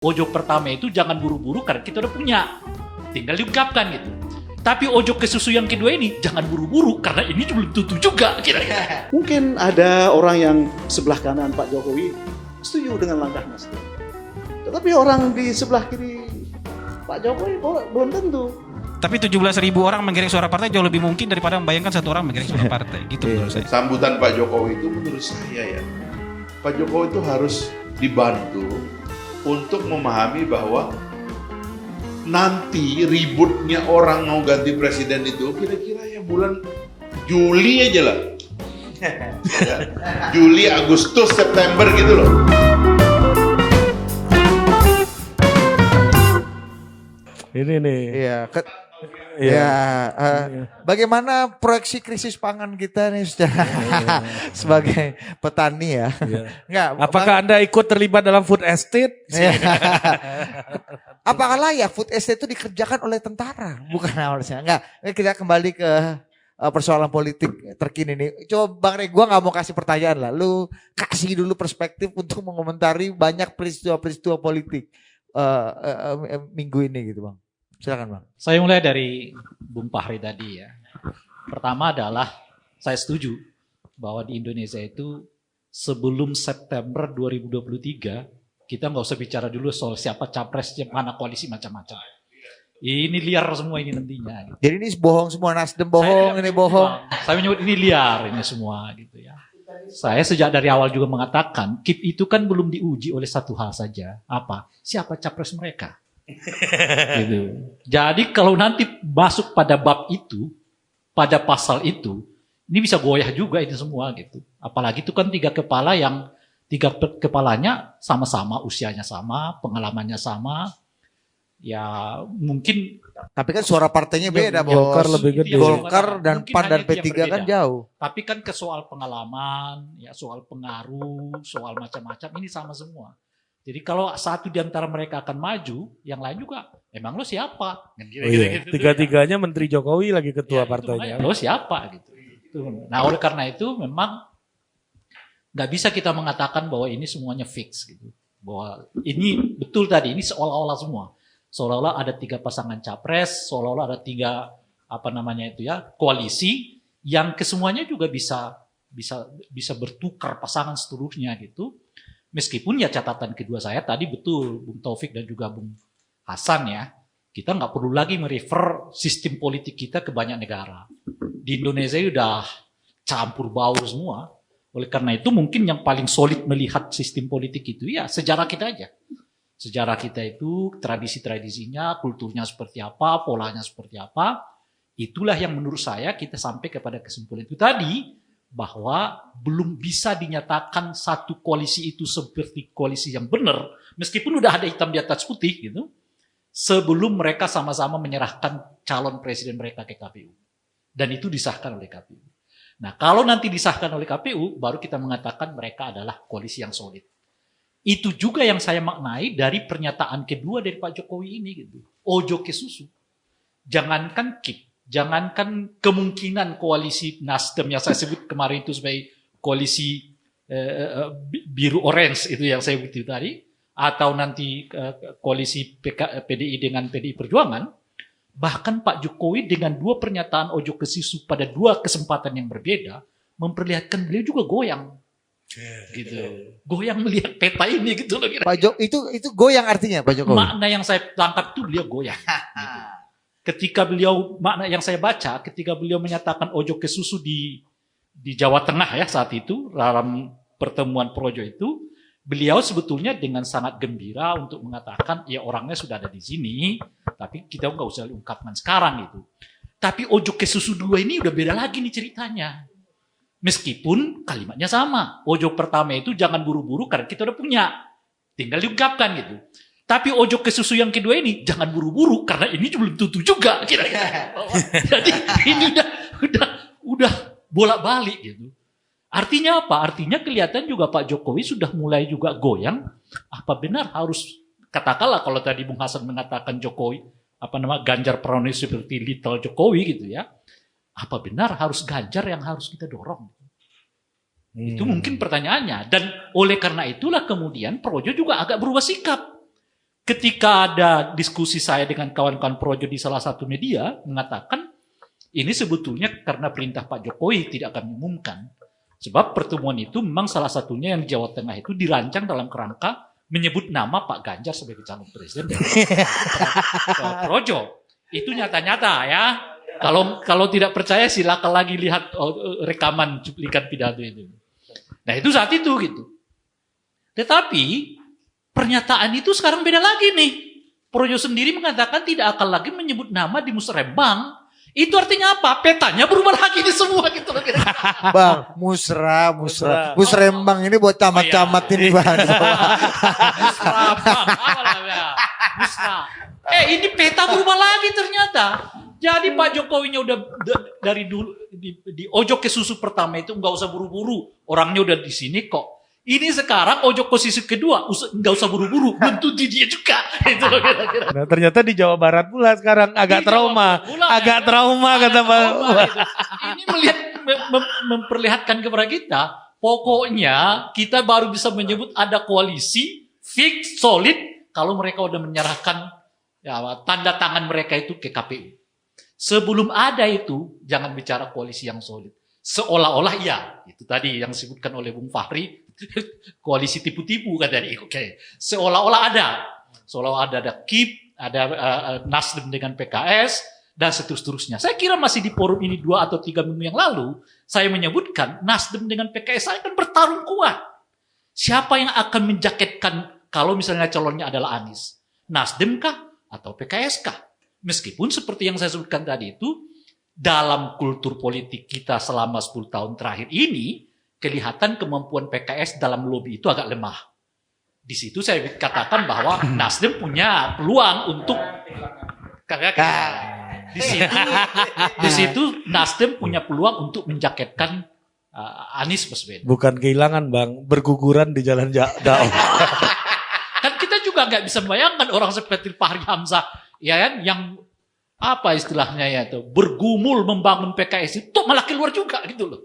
Ojok pertama itu jangan buru-buru karena kita udah punya, tinggal diungkapkan gitu. Tapi ojok ke susu yang kedua ini jangan buru-buru karena ini belum tentu juga kira-kira. Mungkin ada orang yang sebelah kanan Pak Jokowi setuju dengan langkah Nasdem. Tetapi orang di sebelah kiri Pak Jokowi belum tentu. Tapi 17.000 orang menggiring suara partai jauh lebih mungkin daripada membayangkan satu orang menggiring suara partai. Gitu menurut saya. Sambutan Pak Jokowi itu menurut saya ya, Pak Jokowi itu harus dibantu untuk memahami bahwa nanti ributnya orang mau ganti presiden itu kira-kira ya bulan Juli aja lah. Ya, Juli, Agustus, September gitu loh. Ini nih. Iya, bagaimana proyeksi krisis pangan kita nih sebagai petani ya? Enggak, Apakah Anda ikut terlibat dalam food estate? Apakah layak food estate itu dikerjakan oleh tentara? Bukan harusnya. Enggak, kita kembali ke persoalan politik terkini nih. Coba Bang Rey, gue gak mau kasih pertanyaan lah. Lu kasih dulu perspektif untuk mengomentari banyak peristiwa-peristiwa politik minggu ini gitu Bang. Silakan Bang. Saya mulai dari Bung Fahri tadi ya. Pertama adalah saya setuju bahwa di Indonesia itu sebelum September 2023 kita nggak usah bicara dulu soal siapa capres, mana koalisi macam-macam. Ini liar semua ini nantinya. Jadi ini bohong semua, Nasdem bohong, ini bohong. Saya menyebut ini liar ini semua gitu ya. Saya sejak dari awal juga mengatakan KIP itu kan belum diuji oleh satu hal saja. Apa? Siapa capres mereka? Gitu. Jadi kalau nanti masuk pada bab itu, pada pasal itu, ini bisa goyah juga itu semua gitu. Apalagi itu kan tiga kepalanya sama-sama, usianya sama, pengalamannya sama. Ya mungkin. Tapi kan suara partainya beda, Bos. Golkar lebih gede. Golkar dan PAN dan P3 kan jauh. Tapi kan ke soal pengalaman, ya soal pengaruh, soal macam-macam ini sama semua. Jadi kalau satu di antara mereka akan maju, yang lain juga, emang lo siapa? Gitu. Tiga-tiganya Menteri Jokowi lagi ketua partainya. Lo siapa gitu. Nah oleh karena itu memang nggak bisa kita mengatakan bahwa ini semuanya fix gitu. Bahwa ini betul tadi, ini seolah-olah semua. Seolah-olah ada 3 pasangan capres, seolah-olah ada 3 koalisi yang kesemuanya juga bisa bertukar pasangan seterusnya gitu. Meskipun ya catatan kedua saya tadi betul Bung Taufik dan juga Bung Hasan ya, kita nggak perlu lagi merefer sistem politik kita ke banyak negara. Di Indonesia udah campur baur semua. Oleh karena itu mungkin yang paling solid melihat sistem politik itu ya sejarah kita aja. Sejarah kita itu tradisi-tradisinya, kulturnya seperti apa, polanya seperti apa. Itulah yang menurut saya kita sampai kepada kesimpulan itu tadi. Bahwa belum bisa dinyatakan satu koalisi itu seperti koalisi yang benar, meskipun udah ada hitam di atas putih gitu, sebelum mereka sama-sama menyerahkan calon presiden mereka ke KPU. Dan itu disahkan oleh KPU. Nah kalau nanti disahkan oleh KPU, baru kita mengatakan mereka adalah koalisi yang solid. Itu juga yang saya maknai dari pernyataan kedua dari Pak Jokowi ini gitu. Ojo ke susu. Jangankan KIP. Jangankan kemungkinan koalisi Nasdem yang saya sebut kemarin itu sebagai koalisi biru orange itu yang saya sebut tadi, atau nanti koalisi PDI dengan PDI Perjuangan, bahkan Pak Jokowi dengan 2 pernyataan ojo ke susu pada 2 kesempatan yang berbeda memperlihatkan beliau juga goyang, gitu, goyang melihat peta ini gitu loh. Pak Jokowi itu goyang artinya Pak Jokowi. Makna yang saya tangkap itu beliau goyang. Gitu. Ketika beliau, makna yang saya baca, ketika beliau menyatakan ojo ke susu di Jawa Tengah ya saat itu, dalam pertemuan Projo itu, beliau sebetulnya dengan sangat gembira untuk mengatakan, ya orangnya sudah ada di sini, tapi kita nggak usah ungkapkan sekarang gitu. Tapi ojo ke susu 2 ini udah beda lagi nih ceritanya. Meskipun kalimatnya sama, ojo pertama itu jangan buru-buru karena kita udah punya, tinggal diungkapkan gitu. Tapi ojo ke susu yang kedua ini jangan buru-buru karena ini belum tentu juga kira-kira. Jadi ini udah bolak-balik gitu. Artinya apa? Artinya kelihatan juga Pak Jokowi sudah mulai juga goyang. Apa benar harus katakanlah kalau tadi Bung Hasan mengatakan Jokowi Ganjar Pranowo seperti Little Jokowi gitu ya. Apa benar harus Ganjar yang harus kita dorong? Itu mungkin pertanyaannya. Dan oleh karena itulah kemudian Projo juga agak berubah sikap. ketika ada diskusi saya dengan kawan-kawan projo di salah satu media mengatakan ini sebetulnya karena perintah Pak Jokowi tidak akan mengumumkan. Sebab pertemuan itu memang salah satunya yang di Jawa Tengah itu dirancang dalam kerangka menyebut nama Pak Ganjar sebagai calon presiden dari projo. Itu nyata-nyata ya. Kalau tidak percaya silakan lagi lihat rekaman cuplikan pidato itu. Nah itu saat itu gitu. Tetapi pernyataan itu sekarang beda lagi nih. Projo sendiri mengatakan tidak akan lagi menyebut nama di Musrembang. Itu artinya apa? Petanya berubah lagi di semua gitu loh. Bang, Musrembang ini buat camat-camat ini Bang. Musrembang, apa namanya? Musra. Ini peta berubah lagi ternyata. Jadi Pak Jokowinya udah dari dulu di ojok ke susu pertama itu nggak usah buru-buru. Orangnya udah di sini kok. Ini sekarang ojok ke susu kedua nggak usah buru-buru. Belum tentu dia juga. Itu loh kira-kira. Nah, ternyata di Jawa Barat pula sekarang agak trauma. Agak trauma kata Pak. Ini memperlihatkan kepada kita, pokoknya kita baru bisa menyebut ada koalisi fix solid kalau mereka udah menyerahkan tanda tangan mereka itu ke KPU. Sebelum ada itu, jangan bicara koalisi yang solid. Seolah-olah iya, itu tadi yang disebutkan oleh Bung Fahri, koalisi tipu-tipu kan tadi. Oke. Seolah-olah ada KIP, ada Nasdem dengan PKS, dan seterusnya. Saya kira masih di forum ini 2 atau 3 minggu yang lalu, saya menyebutkan Nasdem dengan PKS akan bertarung kuat. Siapa yang akan menjaketkan kalau misalnya calonnya adalah Anies? Nasdem kah atau PKS kah? Meskipun seperti yang saya sebutkan tadi itu, dalam kultur politik kita selama 10 tahun terakhir ini, kelihatan kemampuan PKS dalam lobby itu agak lemah. Di situ saya katakan bahwa Nasdem punya peluang untuk di situ Nasdem punya peluang untuk menjaketkan Anies Baswedan. Bukan kehilangan Bang, berguguran di jalan dakwah. Kan kita juga nggak bisa membayangkan orang seperti Fahri Hamzah, ya kan, yang apa istilahnya ya itu bergumul membangun PKS itu malah keluar juga gitu loh.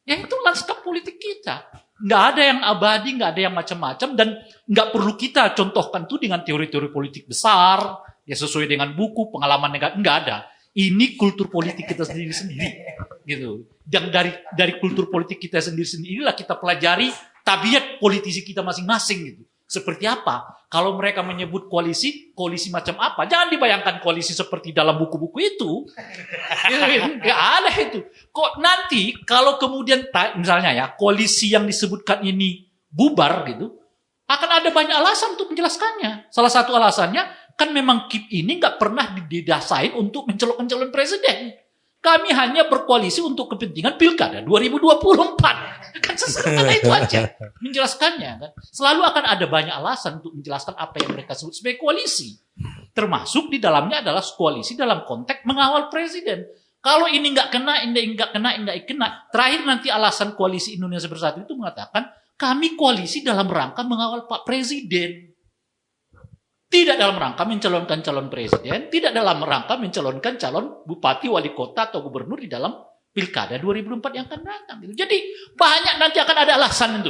Ya itu lanskap politik kita. Nggak ada yang abadi, nggak ada yang macam-macam, dan nggak perlu kita contohkan tuh dengan teori-teori politik besar ya sesuai dengan buku pengalaman negara, nggak ada. Ini kultur politik kita sendiri-sendiri gitu. Dan dari kultur politik kita sendiri-sendirilah kita pelajari tabiat politisi kita masing-masing gitu. Seperti apa? Kalau mereka menyebut koalisi macam apa? Jangan dibayangkan koalisi seperti dalam buku-buku itu. Nggak ada itu. Kok nanti kalau kemudian misalnya ya koalisi yang disebutkan ini bubar gitu, akan ada banyak alasan untuk menjelaskannya. Salah satu alasannya kan memang KIP ini nggak pernah didesain untuk mencalonkan calon presiden. Kami hanya berkoalisi untuk kepentingan pilkada 2024. Kan sesederhana itu aja menjelaskannya. Kan? Selalu akan ada banyak alasan untuk menjelaskan apa yang mereka sebut sebagai koalisi. Termasuk di dalamnya adalah koalisi dalam konteks mengawal presiden. Kalau ini nggak kena. Terakhir nanti alasan koalisi Indonesia Bersatu itu mengatakan kami koalisi dalam rangka mengawal Pak Presiden. Tidak dalam rangka mencalonkan calon presiden, tidak dalam rangka mencalonkan calon bupati, wali kota, atau gubernur di dalam pilkada 2024 yang akan datang. Jadi banyak nanti akan ada alasan itu.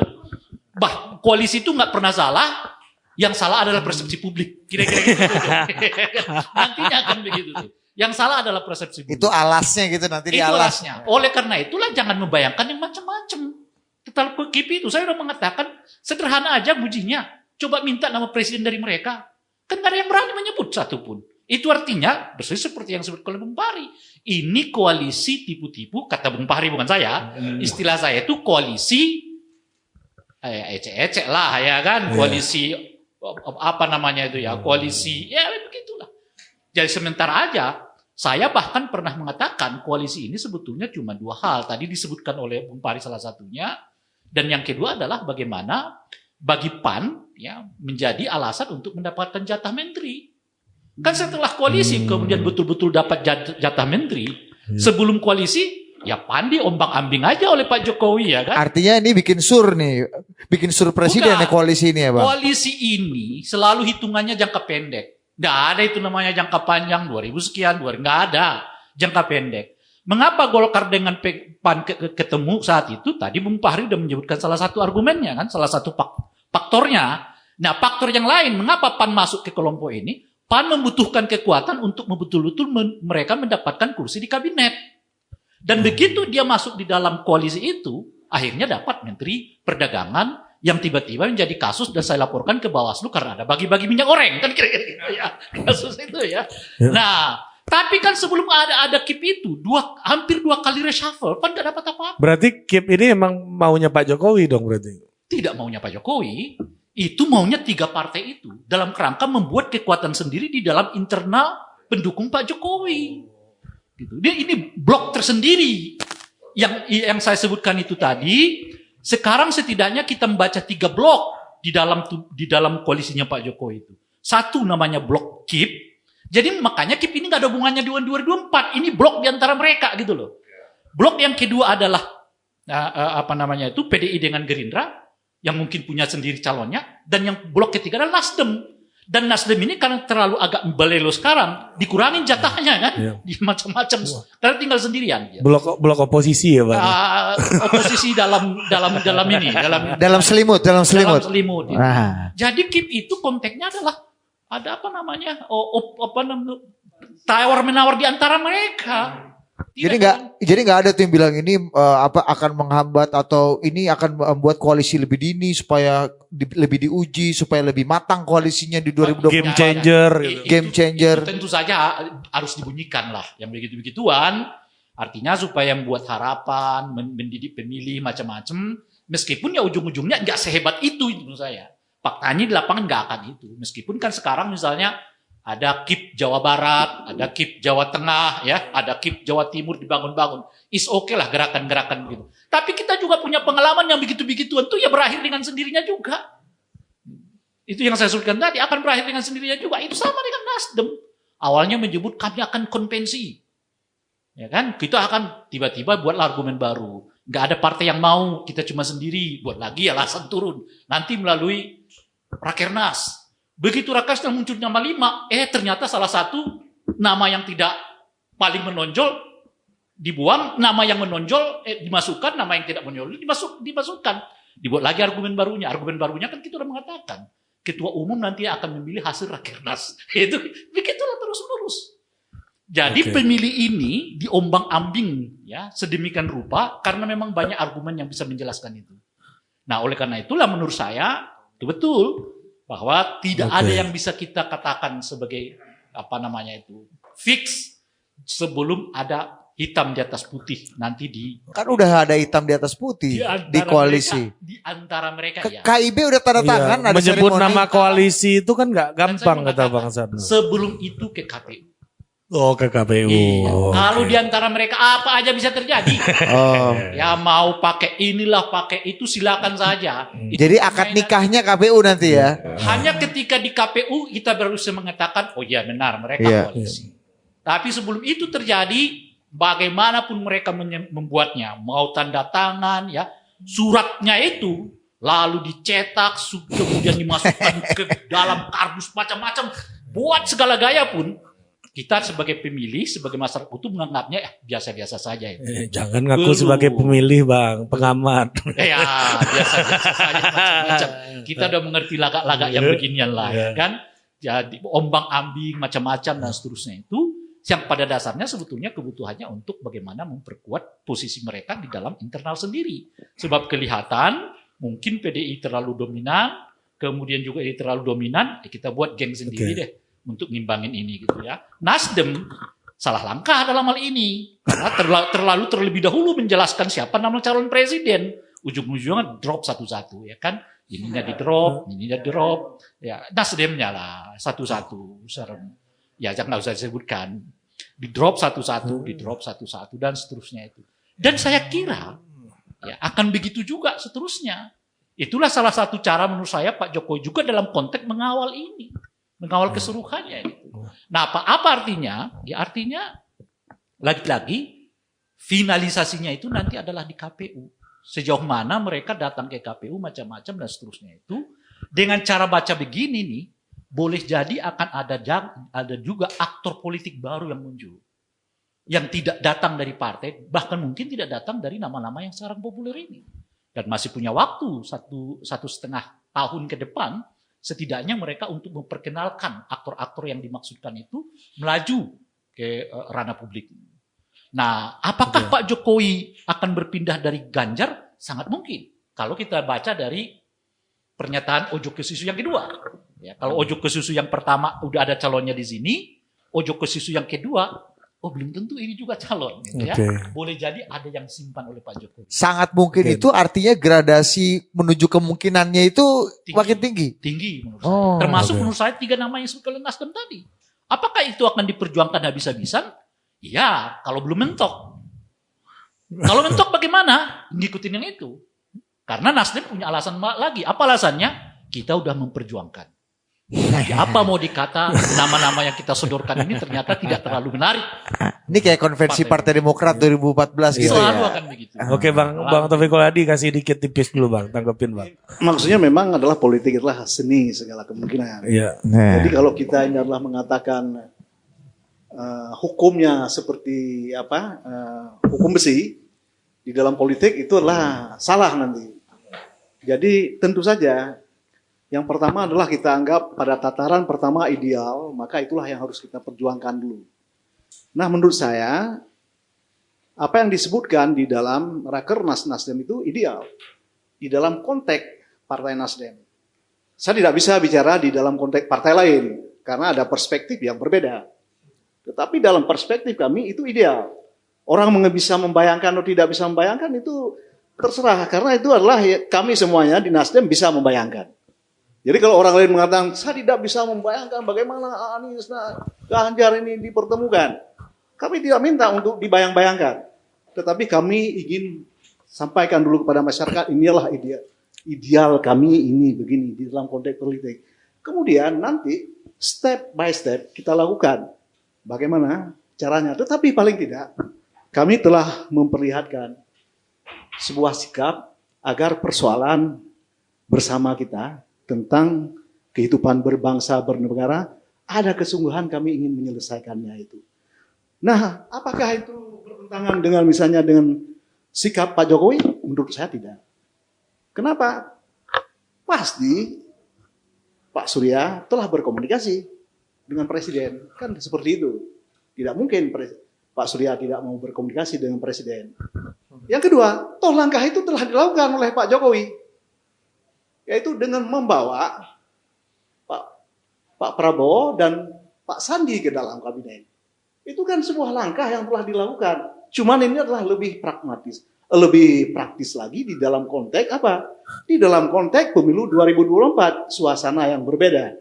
Koalisi itu nggak pernah salah, yang salah adalah persepsi publik. Kira-kira gitu. Nantinya akan begitu. Yang salah adalah persepsi publik. Itu alasnya gitu nanti di alas. Alasnya. Oleh karena itulah jangan membayangkan yang macam-macam. Tentang KIP itu saya sudah mengatakan sederhana aja bujinya. Coba minta nama presiden dari mereka. Kan gak ada yang berani menyebut satupun. Itu artinya, seperti yang disebut oleh Bung Fahri. Ini koalisi tipu-tipu, kata Bung Fahri bukan saya. Istilah saya itu koalisi, ecek-ecek lah ya kan. Koalisi, apa namanya itu ya, koalisi, ya begitulah. Jadi sementara aja, saya bahkan pernah mengatakan koalisi ini sebetulnya cuma 2 hal. Tadi disebutkan oleh Bung Fahri salah satunya. Dan yang kedua adalah bagaimana bagi PAN ya menjadi alasan untuk mendapatkan jatah menteri. Kan setelah koalisi kemudian betul-betul dapat jatah menteri, sebelum koalisi ya PAN diombang-ambing aja oleh Pak Jokowi ya kan. Artinya ini bikin sur presiden nih koalisi ini ya Bang. Koalisi ini selalu hitungannya jangka pendek. Nggak ada itu namanya jangka panjang 2000 sekian, nggak ada jangka pendek. Mengapa Golkar dengan PAN ketemu saat itu? Tadi Bung Fahri udah menyebutkan salah satu argumennya kan, salah satu faktornya. Nah, faktor yang lain, mengapa PAN masuk ke kelompok ini? PAN membutuhkan kekuatan untuk betul-betul mereka mendapatkan kursi di kabinet. Dan begitu dia masuk di dalam koalisi itu, akhirnya dapat Menteri Perdagangan yang tiba-tiba menjadi kasus dan saya laporkan ke Bawaslu karena ada bagi-bagi minyak goreng. Kan kira-kira gitu ya, kasus itu ya. Nah, tapi kan sebelum ada KIP itu, hampir 2 kali reshuffle, PAN gak dapat apa-apa. Berarti KIP ini emang maunya Pak Jokowi dong berarti? Tidak maunya Pak Jokowi, itu maunya 3 partai itu dalam kerangka membuat kekuatan sendiri di dalam internal pendukung Pak Jokowi. Gitu. Ini blok tersendiri yang saya sebutkan itu tadi. Sekarang setidaknya kita membaca 3 blok di dalam koalisinya Pak Jokowi itu. Satu namanya blok KIP. Jadi makanya KIP ini nggak ada hubungannya dengan 2024. Ini blok di antara mereka gitu loh. Blok yang kedua adalah PDI dengan Gerindra yang mungkin punya sendiri calonnya, dan yang blok ketiga adalah Nasdem. Dan Nasdem ini karena terlalu agak belelo sekarang, dikurangin jatahnya kan, di macam-macam, karena tinggal sendirian. Blok oposisi ya Pak? Oposisi dalam ini, dalam selimut. Gitu. Jadi KIP itu konteksnya adalah ada tawar menawar di antara mereka. Jadi nggak ada tuh yang bilang ini akan menghambat atau ini akan membuat koalisi lebih dini supaya lebih diuji, supaya lebih matang koalisinya di 2024. Game changer. Game changer. Itu tentu saja harus dibunyikan lah yang begitu-begituan. Artinya supaya membuat harapan, mendidik pemilih macam-macam. Meskipun ya ujung-ujungnya nggak sehebat itu menurut saya. Faktanya di lapangan nggak akan itu. Meskipun kan sekarang misalnya ada KIP Jawa Barat, ada KIP Jawa Tengah, ya, ada KIP Jawa Timur dibangun-bangun. Is oke lah gerakan-gerakan gitu. Tapi kita juga punya pengalaman yang begitu-begituan tuh ya berakhir dengan sendirinya juga. Itu yang saya sebutkan tadi, akan berakhir dengan sendirinya juga. Itu sama dengan Nasdem. Awalnya menyebut kami akan konvensi. Ya kan? Kita akan tiba-tiba buat argumen baru. Nggak ada partai yang mau, kita cuma sendiri. Buat lagi alasan turun. Nanti melalui Rakernas. Begitu Rakernas yang muncul nama 5, ternyata salah satu nama yang tidak paling menonjol dibuang, nama yang menonjol dimasukkan, nama yang tidak menonjol dimasukkan. Dibuat lagi argumen barunya. Argumen barunya kan kita sudah mengatakan ketua umum nanti akan memilih hasil Rakernas. Itu begitulah terus-menerus. Jadi pemilih ini diombang-ambing ya sedemikian rupa karena memang banyak argumen yang bisa menjelaskan itu. Nah, oleh karena itulah menurut saya betul bahwa tidak ada yang bisa kita katakan sebagai fix sebelum ada hitam di atas putih nanti kan udah ada hitam di atas putih di koalisi mereka, di antara mereka ya. KIB udah tanda tangan ada menyebut seremoni. Nama koalisi itu kan nggak gampang kata Bang Sadno. Sebelum itu ke KPU. Oh, ke KPU. Iya. Kalau di antara mereka apa aja bisa terjadi. Ya mau pakai inilah pakai itu silakan saja. Jadi akad nikahnya KPU nanti ya. Hanya ketika di KPU kita baru bisa mengatakan oh iya benar mereka koalisi. Tapi sebelum itu terjadi bagaimanapun mereka membuatnya, mau tanda tangan ya, suratnya itu lalu dicetak kemudian dimasukkan ke dalam kardus macam-macam, buat segala gaya pun kita sebagai pemilih, sebagai masyarakat itu menganggapnya biasa-biasa saja itu. Jangan ngaku sebagai pemilih Bang, pengamat. Ya biasa-biasa saja macam-macam. Kita udah mengerti lagak-lagak yang beginian lah, kan? Jadi ombang-ambing macam-macam dan seterusnya itu, yang pada dasarnya sebetulnya kebutuhannya untuk bagaimana memperkuat posisi mereka di dalam internal sendiri. Sebab kelihatan mungkin PDI terlalu dominan, kemudian juga ini terlalu dominan, kita buat geng sendiri deh. Untuk ngimbangin ini gitu ya. Nasdem salah langkah dalam hal ini karena terlebih dahulu menjelaskan siapa nama calon presiden. Ujung-ujungnya drop satu-satu ya kan. Ininya di drop ya Nasdemnya lah satu-satu serem. Ya jangan usah disebutkan. Di drop satu-satu dan seterusnya itu. Dan saya kira ya akan begitu juga seterusnya. Itulah salah satu cara menurut saya Pak Jokowi juga dalam konteks mengawal ini. Mengawal keseluruhannya gitu. Nah, apa artinya? Ya artinya lagi-lagi finalisasinya itu nanti adalah di KPU. Sejauh mana mereka datang ke KPU macam-macam dan seterusnya itu dengan cara baca begini nih, boleh jadi akan ada juga aktor politik baru yang muncul. Yang tidak datang dari partai, bahkan mungkin tidak datang dari nama-nama yang sekarang populer ini. Dan masih punya waktu 1,5 tahun ke depan setidaknya mereka untuk memperkenalkan aktor-aktor yang dimaksudkan itu melaju ke ranah publik. Nah, apakah Pak Jokowi akan berpindah dari Ganjar? Sangat mungkin. Kalau kita baca dari pernyataan Ojo ke Susu yang kedua. Ya, kalau Ojo ke Susu yang pertama udah ada calonnya di sini, Ojo ke Susu yang kedua, oh belum tentu ini juga calon. Gitu ya. Boleh jadi ada yang simpan oleh Pak Jokowi. Sangat mungkin itu artinya gradasi menuju kemungkinannya itu makin tinggi. Tinggi menurut saya. Termasuk menurut saya 3 nama yang disebut oleh Nasdem tadi. Apakah itu akan diperjuangkan habis-habisan? Iya, kalau belum mentok. Kalau mentok bagaimana? Ngikutin yang itu. Karena Nasdem punya alasan lagi. Apa alasannya? Kita udah memperjuangkan. Jadi apa mau dikata nama-nama yang kita sodorkan ini ternyata tidak terlalu menarik. Ini kayak konvensi Partai Demokrat 2014 gitu Selalu ya. akan begitu. Oke Bang Taufikul Hadi kasih dikit tipis dulu Bang, tanggepin Bang. Maksudnya memang adalah politik adalah seni segala kemungkinan. Iya. Jadi kalau kita ini adalah mengatakan hukumnya seperti hukum besi di dalam politik itu adalah salah nanti. Jadi tentu saja yang pertama adalah kita anggap pada tataran pertama ideal, maka itulah yang harus kita perjuangkan dulu. Nah menurut saya apa yang disebutkan di dalam Rakernas Nasdem itu ideal di dalam konteks Partai Nasdem. Saya tidak bisa bicara di dalam konteks partai lain karena ada perspektif yang berbeda. Tetapi dalam perspektif kami itu ideal. Orang bisa membayangkan atau tidak bisa membayangkan itu terserah. Karena itu adalah kami semuanya di Nasdem bisa membayangkan. Jadi kalau orang lain mengatakan, saya tidak bisa membayangkan bagaimana Anies Ganjar ini dipertemukan. Kami tidak minta untuk dibayang-bayangkan. Tetapi kami ingin sampaikan dulu kepada masyarakat, inilah ideal kami ini begini di dalam konteks politik. Kemudian nanti step by step kita lakukan. Bagaimana caranya? Tetapi paling tidak kami telah memperlihatkan sebuah sikap agar persoalan bersama kita tentang kehidupan berbangsa bernegara ada kesungguhan kami ingin menyelesaikannya itu. Nah, apakah itu bertentangan dengan misalnya dengan sikap Pak Jokowi? Menurut saya tidak. Kenapa? Pasti Pak Surya telah berkomunikasi dengan Presiden. Kan seperti itu. Tidak mungkin Pak Surya tidak mau berkomunikasi dengan Presiden. Yang kedua, toh langkah itu telah dilakukan oleh Pak Jokowi. Yaitu dengan membawa Pak Prabowo dan Pak Sandi ke dalam kabinet. Itu kan sebuah langkah yang telah dilakukan. Cuman ini adalah lebih pragmatis. Lebih praktis lagi di dalam konteks apa? Di dalam konteks pemilu 2024. Suasana yang berbeda.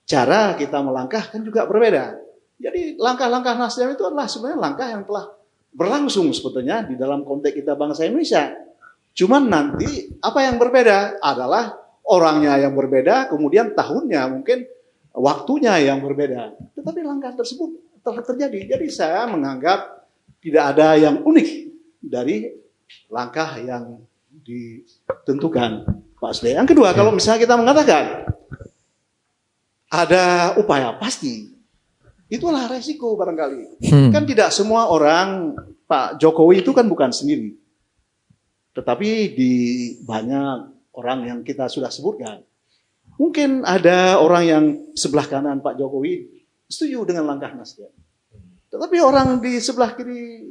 Cara kita melangkah kan juga berbeda. Jadi langkah-langkah Nasdem itu adalah sebenarnya langkah yang telah berlangsung sebetulnya di dalam konteks kita bangsa Indonesia. Cuman nanti apa yang berbeda adalah orangnya yang berbeda, kemudian tahunnya mungkin waktunya yang berbeda. Tetapi langkah tersebut telah terjadi. Jadi saya menganggap tidak ada yang unik dari langkah yang ditentukan Pak Sde. Yang kedua, kalau misalnya kita mengatakan ada upaya, pasti itulah resiko barangkali. Kan tidak semua orang, Pak Jokowi itu kan bukan sendiri. Tetapi di banyak orang yang kita sudah sebutkan. Mungkin ada orang yang sebelah kanan Pak Jokowi setuju dengan langkah Nasdem. Tetapi orang di sebelah kiri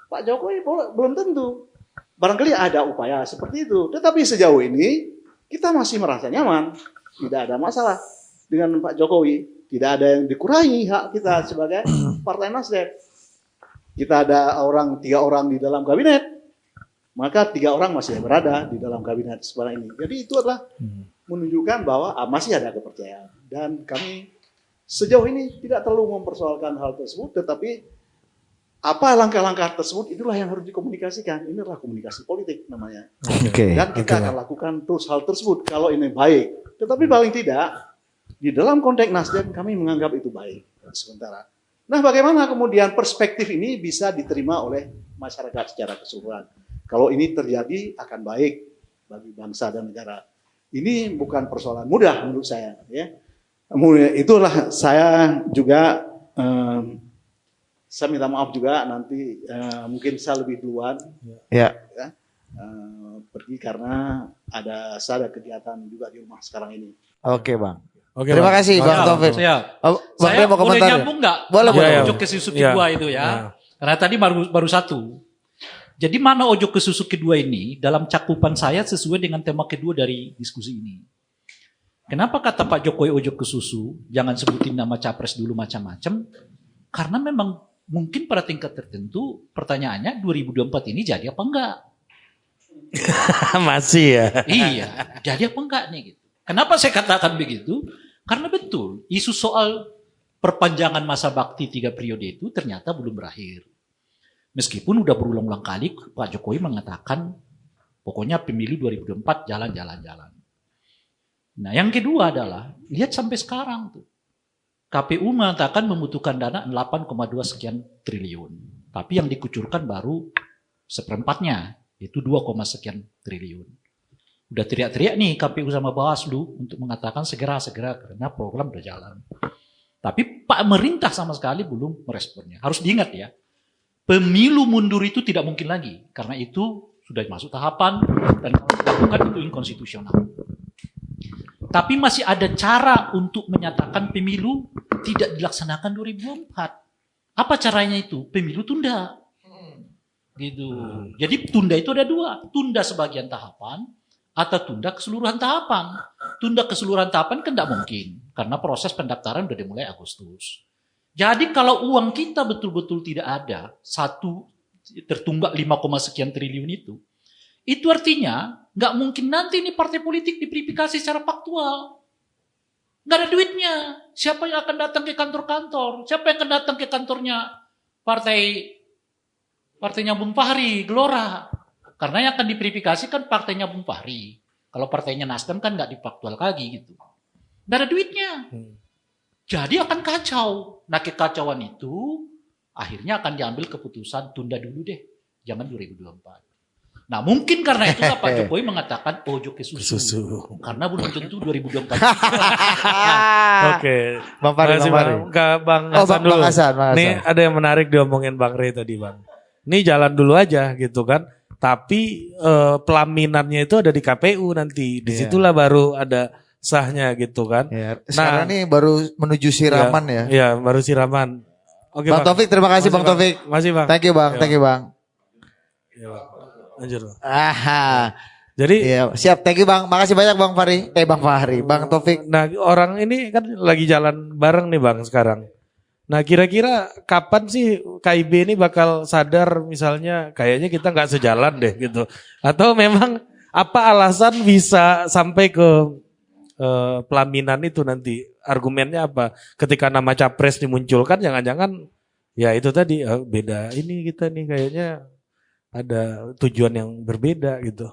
Pak Jokowi belum tentu. Barangkali ada upaya seperti itu. Tetapi sejauh ini kita masih merasa nyaman. Tidak ada masalah dengan Pak Jokowi. Tidak ada yang dikurangi hak kita sebagai Partai Nasdem. Kita ada 3 orang di dalam kabinet, maka 3 orang masih berada di dalam kabinet sekarang ini. Jadi itu adalah menunjukkan bahwa masih ada kepercayaan. Dan kami sejauh ini tidak terlalu mempersoalkan hal tersebut, tetapi apa langkah-langkah tersebut itulah yang harus dikomunikasikan. Ini adalah komunikasi politik namanya. Dan kita akan lakukan terus hal tersebut kalau ini baik. Tetapi paling tidak di dalam konteks Nasdem kami menganggap itu baik sementara. Nah, bagaimana kemudian perspektif ini bisa diterima oleh masyarakat secara keseluruhan? Kalau ini terjadi akan baik bagi bangsa dan negara. Ini bukan persoalan mudah menurut saya. Ya. Itulah saya juga, saya minta maaf juga nanti mungkin saya lebih duluan. Ya. Pergi karena saya ada kegiatan juga di rumah sekarang ini. Oke Bang. Oke, Terima Bang. kasih Bang Siap, Taufik. siap. Oh, Bang Saya Rey mau boleh komentar ya? nyambung nggak? Boleh, Mana boleh. ojo ke susu Iya. kedua itu ya. Karena tadi baru satu. Jadi mana ojo ke susu kedua ini dalam cakupan saya sesuai dengan tema kedua dari diskusi ini. Kenapa kata Pak Jokowi ojo ke susu? Jangan sebutin nama capres dulu macam-macam. Karena memang mungkin pada tingkat tertentu pertanyaannya 2024 ini jadi apa enggak? Masih ya. Iya, jadi apa enggak nih gitu. Kenapa saya katakan begitu? Karena betul, isu soal perpanjangan masa bakti 3 periode itu ternyata belum berakhir. Meskipun udah berulang-ulang kali Pak Jokowi mengatakan pokoknya pemilu 2024 jalan-jalan-jalan. Nah yang kedua adalah, lihat sampai sekarang tuh. KPU mengatakan membutuhkan dana 8,2 sekian triliun. Tapi yang dikucurkan baru seperempatnya, yaitu 2, sekian triliun. Udah teriak-teriak nih KPU sama Bawaslu untuk mengatakan segera karena program udah jalan. Tapi Pak Pemerintah sama sekali belum meresponnya. Harus diingat ya, pemilu mundur itu tidak mungkin lagi. Karena itu sudah masuk tahapan dan kalau dilakukan itu inkonstitusional. Tapi masih ada cara untuk menyatakan pemilu tidak dilaksanakan 2024. Apa caranya itu? Pemilu tunda. Gitu. Jadi tunda itu ada 2. Tunda sebagian tahapan atau tunda keseluruhan tahapan. Tunda keseluruhan tahapan kan tidak mungkin. Karena proses pendaftaran sudah dimulai Agustus. Jadi kalau uang kita betul-betul tidak ada, satu tertunggak 5, sekian triliun itu artinya nggak mungkin nanti ini partai politik diverifikasi secara faktual. Nggak ada duitnya. Siapa yang akan datang ke kantor-kantor? Siapa yang akan datang ke kantornya partainya Bung Fahri, Gelora? Karena yang akan diverifikasi kan partainya Bung Fahri. Kalau partainya Nasdem kan nggak difaktual lagi gitu. Nggak ada duitnya. Jadi akan kacau. Nah kekacauan itu akhirnya akan diambil keputusan tunda dulu deh. Jangan 2024. Nah mungkin karena itu Pak Jokowi mengatakan ojo ke susu. Karena belum tentu 2024. Oke. Bang Fahri, Makasih, Bang Fahri. Bang. Ke Bang Oh, Hasan dulu. Bang Hasan. Nih ada yang menarik diomongin Bang Rey tadi Bang. Ini jalan dulu aja gitu kan. Tapi pelaminannya itu ada di KPU nanti. Disitulah baru ada sahnya gitu kan. Ya, sekarang nih baru menuju siraman ya. Iya, baru siraman. Oke, Bang Taufik, terima kasih Bang Taufik. Masih Bang. Thank you Bang, Iya. thank you Bang. Iya, Bang. Lanjut, Bang. Aha. Jadi Iya, siap. Thank you Bang. Makasih banyak Bang Fahri. Bang Fahri, Bang Taufik. nah orang ini kan lagi jalan bareng nih Bang sekarang. Nah kira-kira kapan sih KIB ini bakal sadar misalnya kayaknya kita nggak sejalan deh gitu. Atau memang apa alasan bisa sampai ke pelaminan itu nanti? Argumennya apa? Ketika nama capres dimunculkan jangan-jangan ya itu tadi beda ini kita nih kayaknya ada tujuan yang berbeda gitu.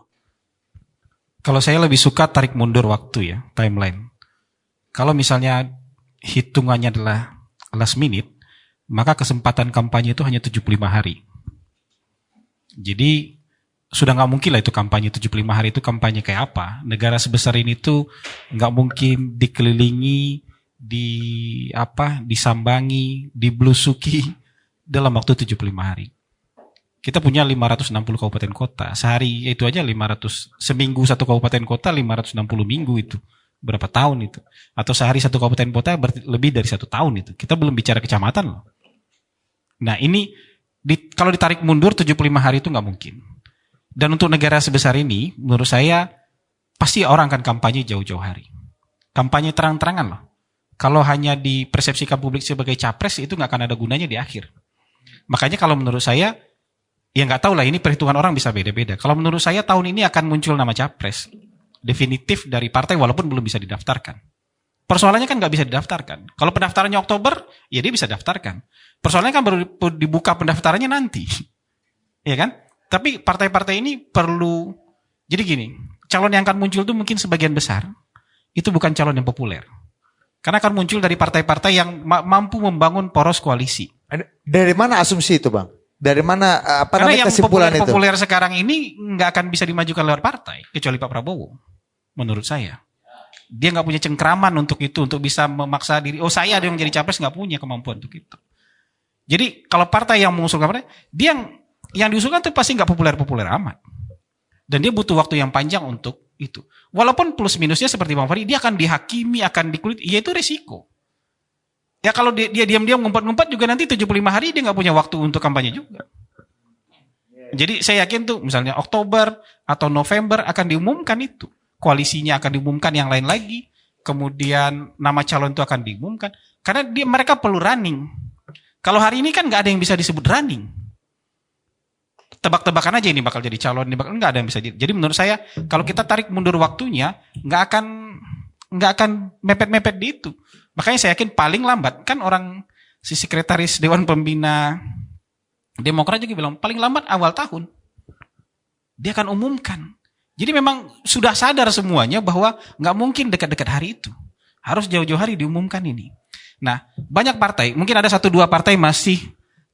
Kalau saya lebih suka tarik mundur waktu ya, timeline. Kalau misalnya hitungannya adalah last minute, maka kesempatan kampanye itu hanya 75 hari. Jadi sudah nggak mungkin lah itu kampanye 75 hari itu kampanye kayak apa. Negara sebesar ini tuh nggak mungkin dikelilingi, disambangi, diblusuki dalam waktu 75 hari. Kita punya 560 kabupaten kota. Sehari itu aja 500, seminggu satu kabupaten kota 560 minggu itu. Berapa tahun itu? Atau sehari satu kabupaten kota lebih dari 1 tahun itu. Kita belum bicara kecamatan loh. Nah ini kalau ditarik mundur 75 hari itu nggak mungkin. Dan untuk negara sebesar ini, menurut saya pasti orang akan kampanye jauh-jauh hari. Kampanye terang-terangan loh. Kalau hanya dipersepsikan publik sebagai capres itu nggak akan ada gunanya di akhir. Makanya kalau menurut saya, ya nggak tahu lah ini perhitungan orang bisa beda-beda. Kalau menurut saya tahun ini akan muncul nama capres definitif dari partai walaupun belum bisa didaftarkan. Persoalannya kan nggak bisa didaftarkan. Kalau pendaftarannya Oktober, ya dia bisa daftarkan. Persoalannya kan baru dibuka pendaftarannya nanti, ya kan? Tapi partai-partai ini perlu. Jadi gini, calon yang akan muncul itu mungkin sebagian besar itu bukan calon yang populer, karena akan muncul dari partai-partai yang mampu membangun poros koalisi. Dari mana asumsi itu Bang? Dari mana Karena yang kesimpulan itu? populer sekarang ini nggak akan bisa dimajukan lewat partai kecuali Pak Prabowo. Menurut saya, dia nggak punya cengkraman untuk itu, untuk bisa memaksa diri. Oh saya ada yang jadi capres, nggak punya kemampuan untuk itu. Jadi kalau partai yang mengusulkan partai, dia yang diusulkan itu pasti nggak populer-populer amat. Dan dia butuh waktu yang panjang untuk Itu. Walaupun plus minusnya seperti Bang Fahri, dia akan dihakimi, akan dikulit, ya itu resiko. Ya kalau dia diam-diam ngumpet-ngumpet juga nanti 75 hari dia nggak punya waktu untuk kampanye juga. Jadi saya yakin tuh misalnya Oktober atau November akan diumumkan itu. Koalisinya akan diumumkan, yang lain lagi. Kemudian nama calon itu akan diumumkan. Karena mereka perlu running. Kalau hari ini kan nggak ada yang bisa disebut running. Tebak-tebakan aja ini bakal jadi calon, ini bakal nggak ada yang bisa jadi. Jadi menurut saya kalau kita tarik mundur waktunya nggak akan mepet-mepet di itu. Makanya saya yakin paling lambat kan orang si sekretaris Dewan Pembina Demokrat juga bilang paling lambat awal tahun dia akan umumkan. Jadi memang sudah sadar semuanya bahwa nggak mungkin dekat-dekat hari itu, harus jauh-jauh hari diumumkan ini. Nah banyak partai, mungkin ada 1-2 partai masih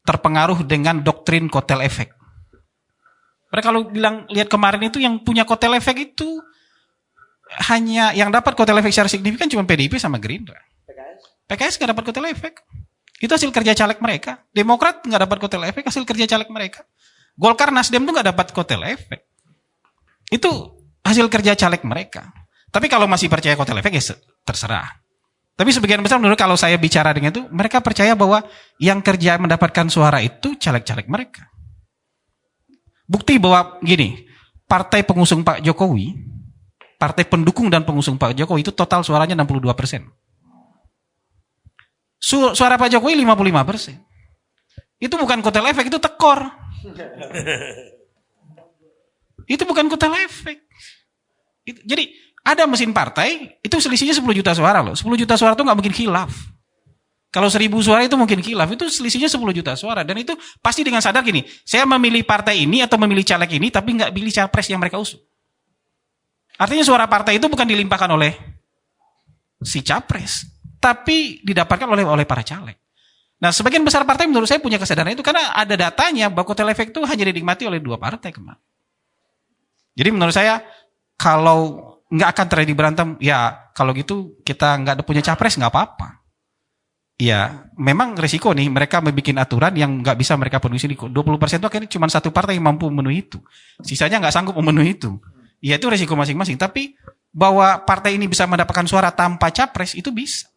terpengaruh dengan doktrin kotel efek. Mereka kalau bilang lihat kemarin itu yang punya kotel efek itu hanya yang dapat kotel efek secara signifikan cuma PDIP sama Gerindra. PKS nggak dapat kotel efek. Itu hasil kerja caleg mereka. Demokrat nggak dapat kotel efek, hasil kerja caleg mereka. Golkar, Nasdem tuh nggak dapat kotel efek. Itu hasil kerja caleg mereka. Tapi kalau masih percaya kotel efek ya terserah. Tapi sebagian besar menurut kalau saya bicara dengan itu, mereka percaya bahwa yang kerja mendapatkan suara itu caleg-caleg mereka. Bukti bahwa gini, partai pengusung Pak Jokowi, partai pendukung dan pengusung Pak Jokowi itu total suaranya 62%. Suara Pak Jokowi 55%. Itu bukan kotel efek, itu tekor. Itu bukan kotel efek. Jadi ada mesin partai, itu selisihnya 10 juta suara loh. 10 juta suara itu gak mungkin khilaf. Kalau 1000 suara itu mungkin khilaf, itu selisihnya 10 juta suara. Dan itu pasti dengan sadar gini, saya memilih partai ini atau memilih caleg ini, tapi gak pilih capres yang mereka usung. Artinya suara partai itu bukan dilimpahkan oleh si capres, tapi didapatkan oleh para caleg. Nah sebagian besar partai menurut saya punya kesadaran itu, karena ada datanya bahwa kotel efek itu hanya dinikmati oleh 2 partai kemarin. Jadi menurut saya, kalau nggak akan terjadi berantem, ya kalau gitu kita nggak punya capres nggak apa-apa. Ya, memang resiko nih mereka membuat aturan yang nggak bisa mereka penuhi. 20% itu akhirnya cuma 1 partai yang mampu memenuhi itu. Sisanya nggak sanggup memenuhi itu. Ya itu resiko masing-masing. Tapi bahwa partai ini bisa mendapatkan suara tanpa capres itu bisa.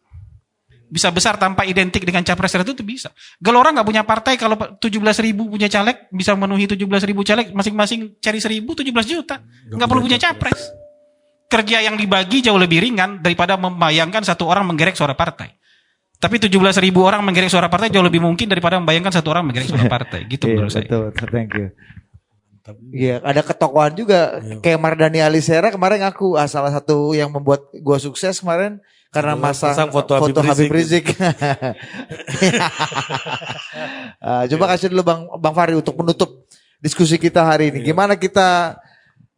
Bisa besar tanpa identik dengan capres tertentu itu bisa. Gelora nggak punya partai, kalau 17.000 punya caleg bisa memenuhi 17.000 caleg, masing-masing cari 1.000, 17 juta. Nggak perlu punya capres. Kerja yang dibagi jauh lebih ringan daripada membayangkan 1 orang menggerek suara partai. Tapi 17.000 orang menggerek suara partai jauh lebih mungkin daripada membayangkan 1 orang menggerek suara partai. Gitu menurut saya. Betul, thank you. Iya, ada ketokohan juga. Kayak Mardhani Alisera kemarin ngaku salah satu yang membuat gua sukses kemarin karena masang foto Habib Rizik. Coba kasih dulu Bang Fahri untuk menutup diskusi kita hari ini. Gimana kita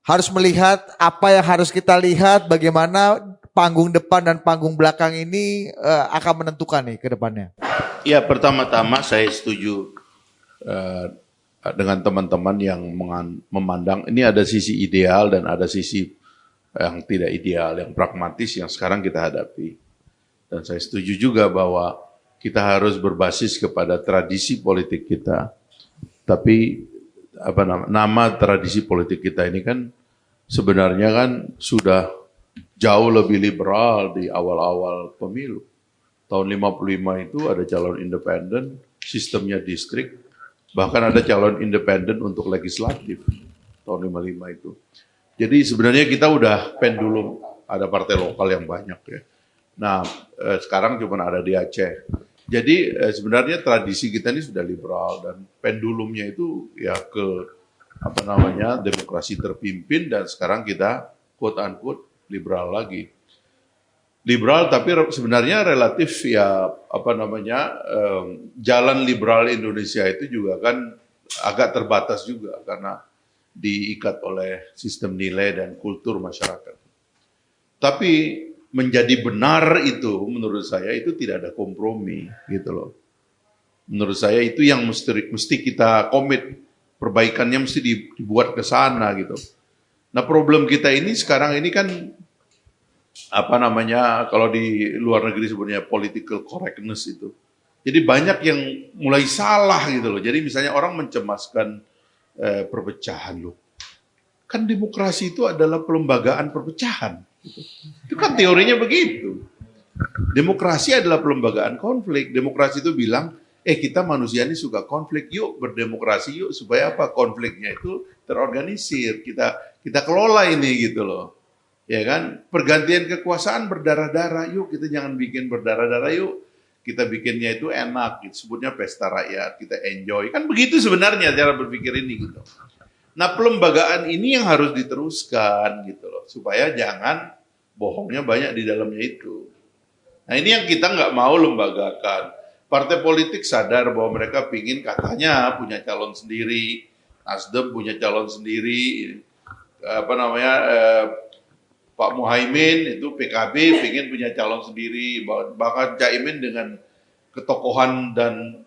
harus melihat apa yang harus kita lihat, bagaimana panggung depan dan panggung belakang ini akan menentukan nih ke depannya. Ya, pertama-tama saya setuju dengan teman-teman yang memandang ini ada sisi ideal dan ada sisi yang tidak ideal, yang pragmatis yang sekarang kita hadapi. Dan saya setuju juga bahwa kita harus berbasis kepada tradisi politik kita. Tapi nama tradisi politik kita ini kan sebenarnya kan sudah jauh lebih liberal di awal-awal pemilu. Tahun 55 itu ada calon independen, sistemnya distrik, bahkan ada calon independen untuk legislatif tahun 55 itu. Jadi sebenarnya kita udah pendulum, ada partai lokal yang banyak ya. Nah sekarang cuma ada di Aceh. Jadi sebenarnya tradisi kita ini sudah liberal dan pendulumnya itu ya ke demokrasi terpimpin, dan sekarang kita quote unquote liberal lagi. Liberal tapi sebenarnya relatif ya jalan liberal Indonesia itu juga kan agak terbatas juga karena diikat oleh sistem nilai dan kultur masyarakat. Tapi menjadi benar itu menurut saya itu tidak ada kompromi gitu loh. Menurut saya itu yang mesti kita komit, perbaikannya mesti dibuat ke sana gitu. Nah problem kita ini sekarang ini kan kalau di luar negeri sebenarnya political correctness itu. Jadi banyak yang mulai salah gitu loh. Jadi misalnya orang mencemaskan perpecahan loh. Kan demokrasi itu adalah pelembagaan perpecahan. Itu kan teorinya begitu. Demokrasi adalah pelembagaan konflik. Demokrasi itu bilang, kita manusia ini suka konflik, yuk berdemokrasi yuk, supaya apa? Konfliknya itu terorganisir. Kita kelola ini gitu loh. Ya kan? Pergantian kekuasaan berdarah-darah, yuk kita jangan bikin berdarah-darah yuk. Kita bikinnya itu enak, gitu. Sebutnya pesta rakyat, kita enjoy. Kan begitu sebenarnya cara berpikir ini gitu. Nah, pelembagaan ini yang harus diteruskan gitu loh, supaya jangan bohongnya banyak di dalamnya itu. Nah, ini yang kita nggak mau lembagakan. Partai politik sadar bahwa mereka pingin katanya punya calon sendiri, Nasdem punya calon sendiri, Pak Muhaimin itu PKB pingin punya calon sendiri, bahkan Caimin dengan ketokohan dan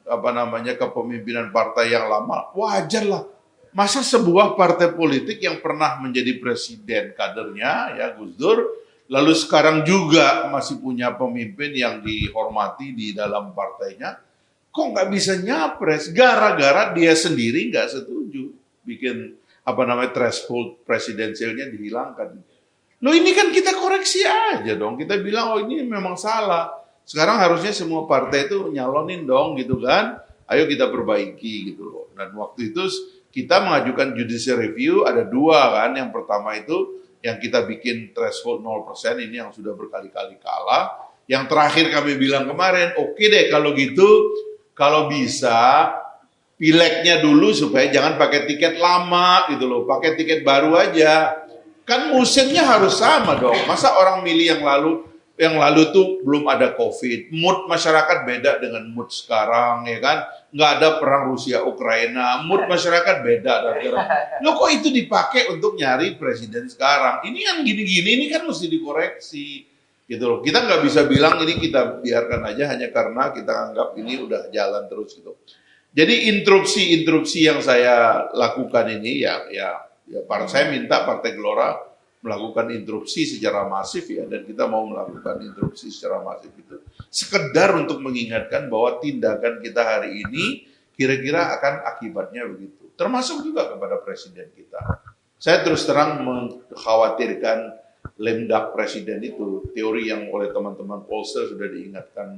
kepemimpinan partai yang lama, wajar lah. Masa sebuah partai politik yang pernah menjadi presiden kadernya, ya Gus Dur, lalu sekarang juga masih punya pemimpin yang dihormati di dalam partainya, kok nggak bisa nyapres? Gara-gara dia sendiri nggak setuju bikin threshold presidensialnya dihilangkan. Loh ini kan kita koreksi aja dong, kita bilang oh ini memang salah. Sekarang harusnya semua partai itu nyalonin dong gitu kan, ayo kita perbaiki gitu loh. Dan waktu itu kita mengajukan judicial review, ada dua kan. Yang pertama itu yang kita bikin threshold 0%, ini yang sudah berkali-kali kalah. Yang terakhir kami bilang kemarin, oke deh kalau gitu, kalau bisa pileknya dulu supaya jangan pakai tiket lama gitu loh, pakai tiket baru aja. Kan musimnya harus sama dong. Masa orang milih yang lalu tuh belum ada COVID. Mood masyarakat beda dengan mood sekarang, ya kan? Nggak ada perang Rusia-Ukraina. Mood masyarakat beda. Loh kok itu dipakai untuk nyari presiden sekarang? Ini yang gini-gini, ini kan mesti dikoreksi. Gitu loh. Kita nggak bisa bilang ini kita biarkan aja hanya karena kita anggap ini udah jalan terus gitu. Jadi interupsi yang saya lakukan ini saya minta Partai Gelora melakukan interupsi secara masif ya, dan kita mau melakukan interupsi secara masif itu sekedar untuk mengingatkan bahwa tindakan kita hari ini kira-kira akan akibatnya begitu, termasuk juga kepada presiden kita. Saya terus terang mengkhawatirkan lemdak presiden itu, teori yang oleh teman-teman pollster sudah diingatkan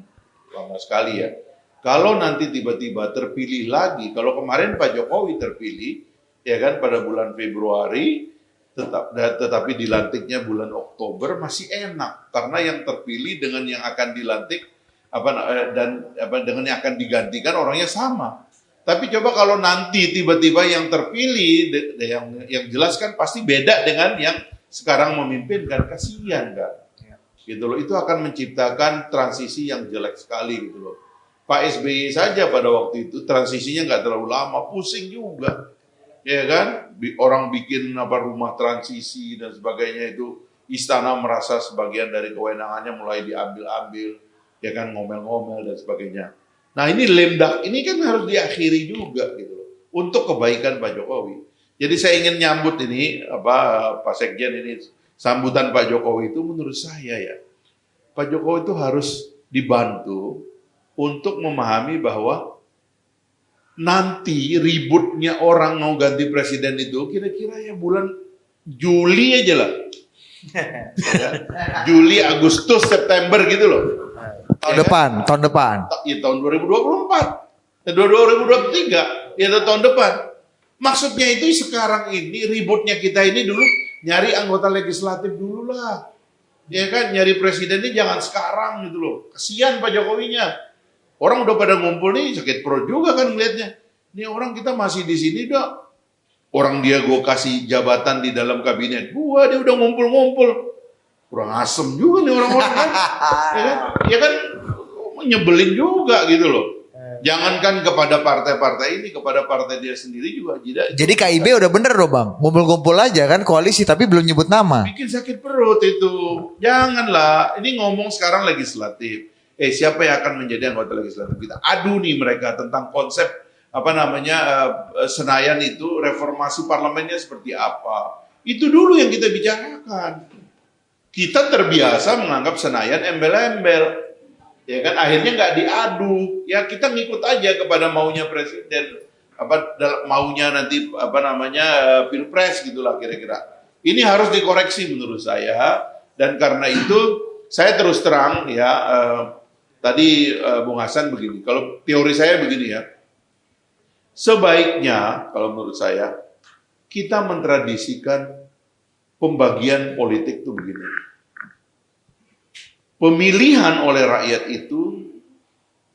lama sekali ya. Kalau nanti tiba-tiba terpilih lagi, kalau kemarin Pak Jokowi terpilih ya kan pada bulan Februari, tetapi dilantiknya bulan Oktober masih enak karena yang terpilih dengan yang akan dilantik dengan yang akan digantikan orangnya sama. Tapi coba kalau nanti tiba-tiba yang terpilih yang jelas kan pasti beda dengan yang sekarang memimpin, kan kasihan kan. Gitu loh, itu akan menciptakan transisi yang jelek sekali gitu loh. Pak SBY saja pada waktu itu transisinya nggak terlalu lama, pusing juga. Ya kan, orang bikin rumah transisi dan sebagainya itu, istana merasa sebagian dari kewenangannya mulai diambil-ambil, ya kan, ngomel-ngomel dan sebagainya. Nah ini lemdak ini kan harus diakhiri juga gitu loh, untuk kebaikan Pak Jokowi. Jadi saya ingin nyambut ini Pak Sekjen ini, sambutan Pak Jokowi itu menurut saya ya, Pak Jokowi itu harus dibantu untuk memahami bahwa nanti ributnya orang mau ganti presiden itu kira-kira ya bulan Juli aja lah. Juli, Agustus, September gitu loh. Tahun depan. Ya tahun 2024. 2023, ya tahun depan. Maksudnya itu sekarang ini ributnya kita ini dulu nyari anggota legislatif dulu lah. Ya kan, nyari presidennya jangan sekarang gitu loh. Kasihan Pak Jokowinya. Orang udah pada ngumpul nih, sakit perut juga kan ngeliatnya. Ini orang kita masih di sini dok. Orang dia gue kasih jabatan di dalam kabinet. Dia udah ngumpul-ngumpul. Kurang asem juga nih orang-orang kan. Ya kan nyebelin juga gitu loh. Jangankan kepada partai-partai ini, kepada partai dia sendiri juga tidak. Jadi KIB udah bener dong bang, ngumpul-ngumpul aja kan koalisi tapi belum nyebut nama. Bikin sakit perut itu. Janganlah, ini ngomong sekarang legislatif. Siapa yang akan menjadi anggota legislatif kita? Adu nih mereka tentang konsep Senayan itu reformasi parlemennya seperti apa. Itu dulu yang kita bicarakan. Kita terbiasa menganggap Senayan embel-embel. Ya kan akhirnya nggak diadu. Ya kita ngikut aja kepada maunya presiden. maunya nanti pilpres gitulah kira-kira. Ini harus dikoreksi menurut saya, dan karena itu saya terus terang ya, tadi Bung Hasan begini, kalau teori saya begini ya, sebaiknya kalau menurut saya kita mentradisikan pembagian politik itu begini. Pemilihan oleh rakyat itu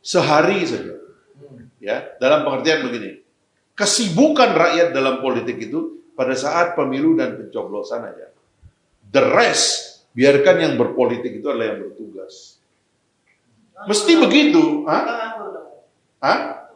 sehari saja. Ya, dalam pengertian begini. Kesibukan rakyat dalam politik itu pada saat pemilu dan pencoblosan aja. The rest, biarkan yang berpolitik itu adalah yang bertugas. Mesti begitu. Hah?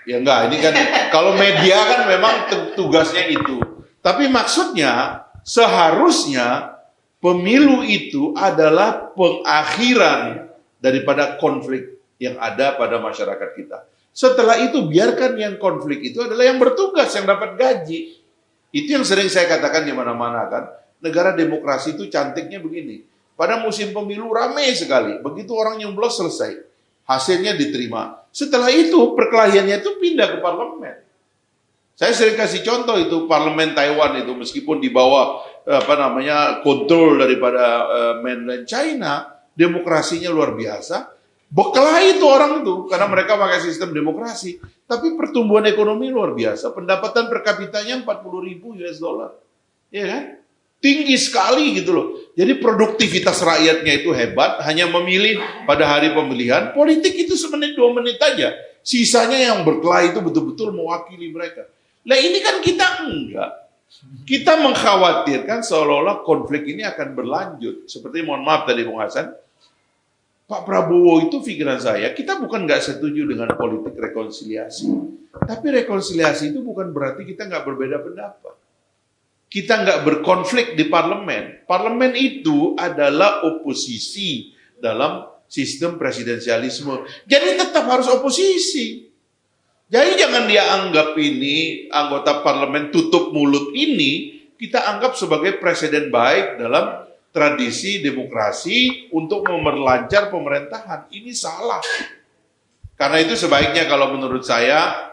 Ya enggak, ini kan kalau media kan memang tugasnya itu. Tapi maksudnya seharusnya pemilu itu adalah pengakhiran daripada konflik yang ada pada masyarakat kita. Setelah itu biarkan yang konflik itu adalah yang bertugas, yang dapat gaji. Itu yang sering saya katakan di mana-mana kan. Negara demokrasi itu cantiknya begini. Pada musim pemilu ramai sekali. Begitu orang nyoblos selesai. Hasilnya diterima. Setelah itu perkelahiannya itu pindah ke parlemen. Saya sering kasih contoh itu parlemen Taiwan itu meskipun di bawah kontrol daripada mainland China, demokrasinya luar biasa. Berkelahi itu orang itu karena mereka pakai sistem demokrasi. Tapi pertumbuhan ekonomi luar biasa. Pendapatan per kapitanya 40.000 US dollar. Ya kan? Tinggi sekali gitu loh. Jadi produktivitas rakyatnya itu hebat. Hanya memilih pada hari pemilihan. Politik itu semenit 2 menit aja. Sisanya yang berkelahi itu betul-betul mewakili mereka. Nah ini kan kita enggak. Kita mengkhawatirkan seolah-olah konflik ini akan berlanjut. Seperti mohon maaf tadi Bung Hasan. Pak Prabowo itu pikiran saya, kita bukan nggak setuju dengan politik rekonsiliasi. Tapi rekonsiliasi itu bukan berarti kita nggak berbeda pendapat. Kita nggak berkonflik di parlemen. Parlemen itu adalah oposisi dalam sistem presidensialisme. Jadi tetap harus oposisi. Jadi jangan dia anggap ini anggota parlemen tutup mulut ini, kita anggap sebagai presiden baik dalam tradisi demokrasi untuk memperlancar pemerintahan. Ini salah. Karena itu sebaiknya kalau menurut saya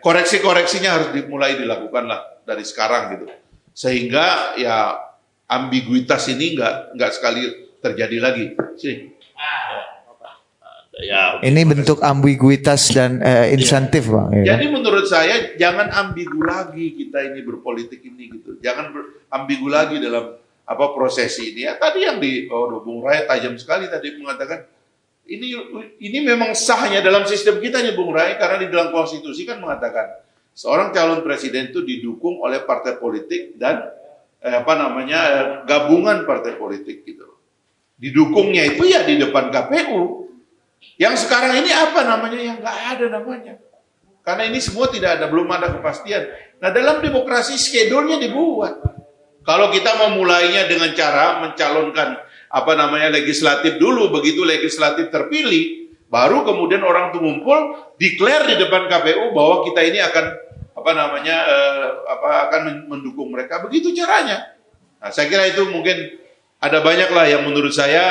koreksi-koreksinya harus dimulai dilakukan lah dari sekarang gitu. Sehingga ya ambiguitas ini nggak sekali terjadi lagi. Sini. Ya, ini bentuk ambiguitas dan insentif, Bang. Ya. Jadi menurut saya jangan ambigu lagi kita ini berpolitik ini gitu. Jangan ambigu lagi dalam prosesi ini. Ya, tadi yang Bung Rai tajam sekali tadi mengatakan ini memang sahnya dalam sistem kita nih Bung Rai, karena di dalam konstitusi kan mengatakan seorang calon presiden itu didukung oleh partai politik dan gabungan partai politik gitu. Didukungnya itu ya di depan KPU. Yang sekarang ini apa namanya? Yang nggak ada namanya. Karena ini semua belum ada kepastian. Nah dalam demokrasi skedulnya dibuat. Kalau kita memulainya dengan cara mencalonkan legislatif dulu, begitu legislatif terpilih, baru kemudian orang itu ngumpul, declare di depan KPU bahwa kita ini akan akan mendukung mereka. Begitu caranya. Nah, saya kira itu mungkin ada banyak lah yang menurut saya,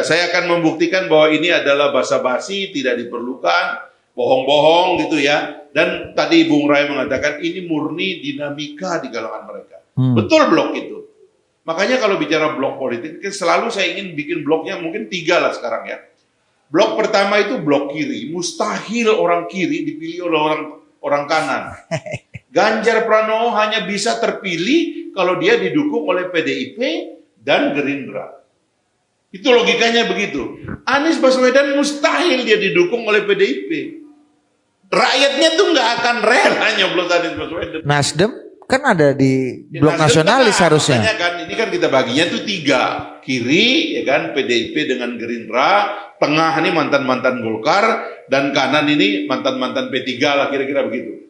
saya akan membuktikan bahwa ini adalah basa-basi, tidak diperlukan, bohong-bohong gitu ya. Dan tadi Bung Rai mengatakan ini murni dinamika di kalangan mereka. Betul blok itu. Makanya kalau bicara blok politik, selalu saya ingin bikin bloknya mungkin 3 lah sekarang ya. Blok pertama itu blok kiri. Mustahil orang kiri dipilih oleh orang kanan. Ganjar Pranowo hanya bisa terpilih kalau dia didukung oleh PDIP dan Gerindra. Itu logikanya begitu. Anies Baswedan mustahil dia didukung oleh PDIP. Rakyatnya tuh nggak akan rela nyoblos Anies Baswedan. Nasdem kan ada di blok nasionalis harusnya. Kan, ini kan kita baginya tuh 3. Kiri ya kan PDIP dengan Gerindra, tengah ini mantan-mantan Golkar, dan kanan ini mantan-mantan P3 lah kira-kira begitu.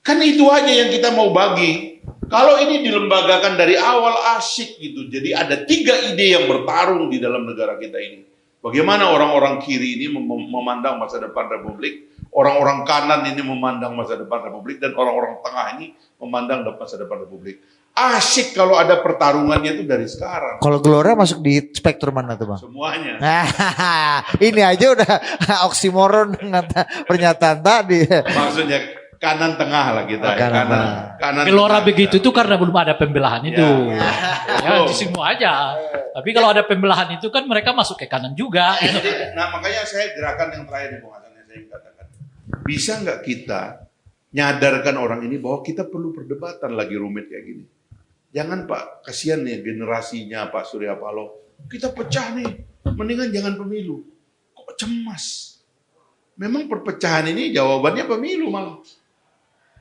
Kan itu aja yang kita mau bagi. Kalau ini dilembagakan dari awal asyik gitu. Jadi ada 3 ide yang bertarung di dalam negara kita ini. Bagaimana orang-orang kiri ini memandang masa depan Republik, orang-orang kanan ini memandang masa depan Republik, dan orang-orang tengah ini memandang masa depan Republik. Asyik kalau ada pertarungannya itu dari sekarang. Kalau Gelora masuk di spektrum mana tuh Bang? Semuanya. Ini aja udah oksimoron dengan pernyataan tadi. Maksudnya kanan tengah lah kita. Kanan Gelora tengah. begitu itu karena belum ada pembelahan itu. Ya, di semua aja. Tapi kalau ada pembelahan itu kan mereka masuk ke kanan juga. Gitu. Nah makanya saya gerakan yang terakhir nih Bung Hasan yang saya katakan. Bisa nggak kita nyadarkan orang ini bahwa kita perlu perdebatan lagi rumit kayak gini. Jangan Pak, kasihan nih generasinya Pak Surya Paloh. Kita pecah nih, mendingan jangan pemilu. Kok cemas? Memang perpecahan ini jawabannya pemilu malah.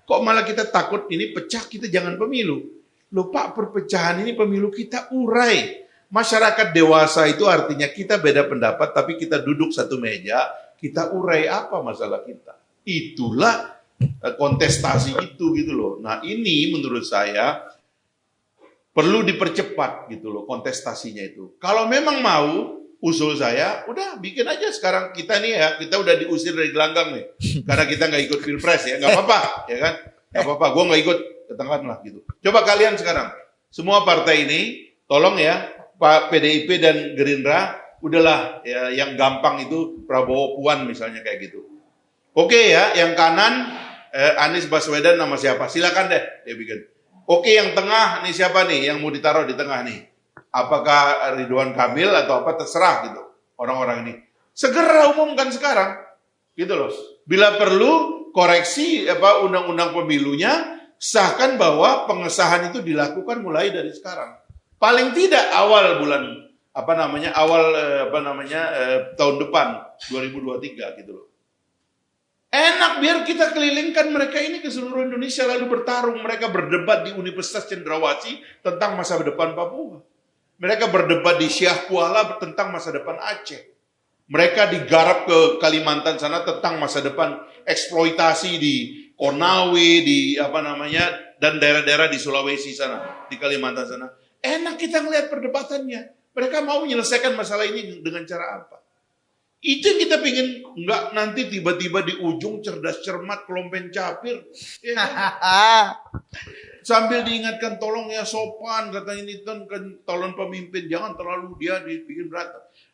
Kok malah kita takut ini pecah, kita jangan pemilu. Loh Pak, perpecahan ini pemilu kita urai. Masyarakat dewasa itu artinya kita beda pendapat, tapi kita duduk satu meja, kita urai apa masalah kita. Itulah kontestasi itu gitu loh. Nah ini menurut saya perlu dipercepat gitu loh kontestasinya itu. Kalau memang mau, usul saya, udah bikin aja sekarang kita nih ya, kita udah diusir dari gelanggang nih. Karena kita nggak ikut pilpres ya, nggak apa-apa ya kan? Nggak apa-apa, gue nggak ikut, katakanlah gitu. Coba kalian sekarang, semua partai ini, tolong ya, Pak PDIP dan Gerindra, udahlah ya, yang gampang itu Prabowo Puan misalnya kayak gitu. Oke ya, yang kanan Anies Baswedan nama siapa? Silakan deh dia bikin. Oke, yang tengah nih siapa nih yang mau ditaruh di tengah nih? Apakah Ridwan Kamil atau apa terserah gitu orang-orang ini. Segera umumkan sekarang, gitu loh. Bila perlu koreksi undang-undang pemilunya, sahkan bahwa pengesahan itu dilakukan mulai dari sekarang. Paling tidak awal bulan tahun depan 2023 gitu loh. Enak biar kita kelilingkan mereka ini ke seluruh Indonesia lalu bertarung. Mereka berdebat di Universitas Cendrawasih tentang masa depan Papua. Mereka berdebat di Syah Kuala tentang masa depan Aceh. Mereka digarap ke Kalimantan sana tentang masa depan eksploitasi di Konawe, dan daerah-daerah di Sulawesi sana, di Kalimantan sana. Enak kita ngelihat perdebatannya. Mereka mau menyelesaikan masalah ini dengan cara apa? Itu yang kita pengen, nggak nanti tiba-tiba di ujung cerdas cermat kelompen capir. Ya kan? Sambil diingatkan tolong ya sopan, katanya ini kan calon pemimpin, jangan terlalu dia dibikin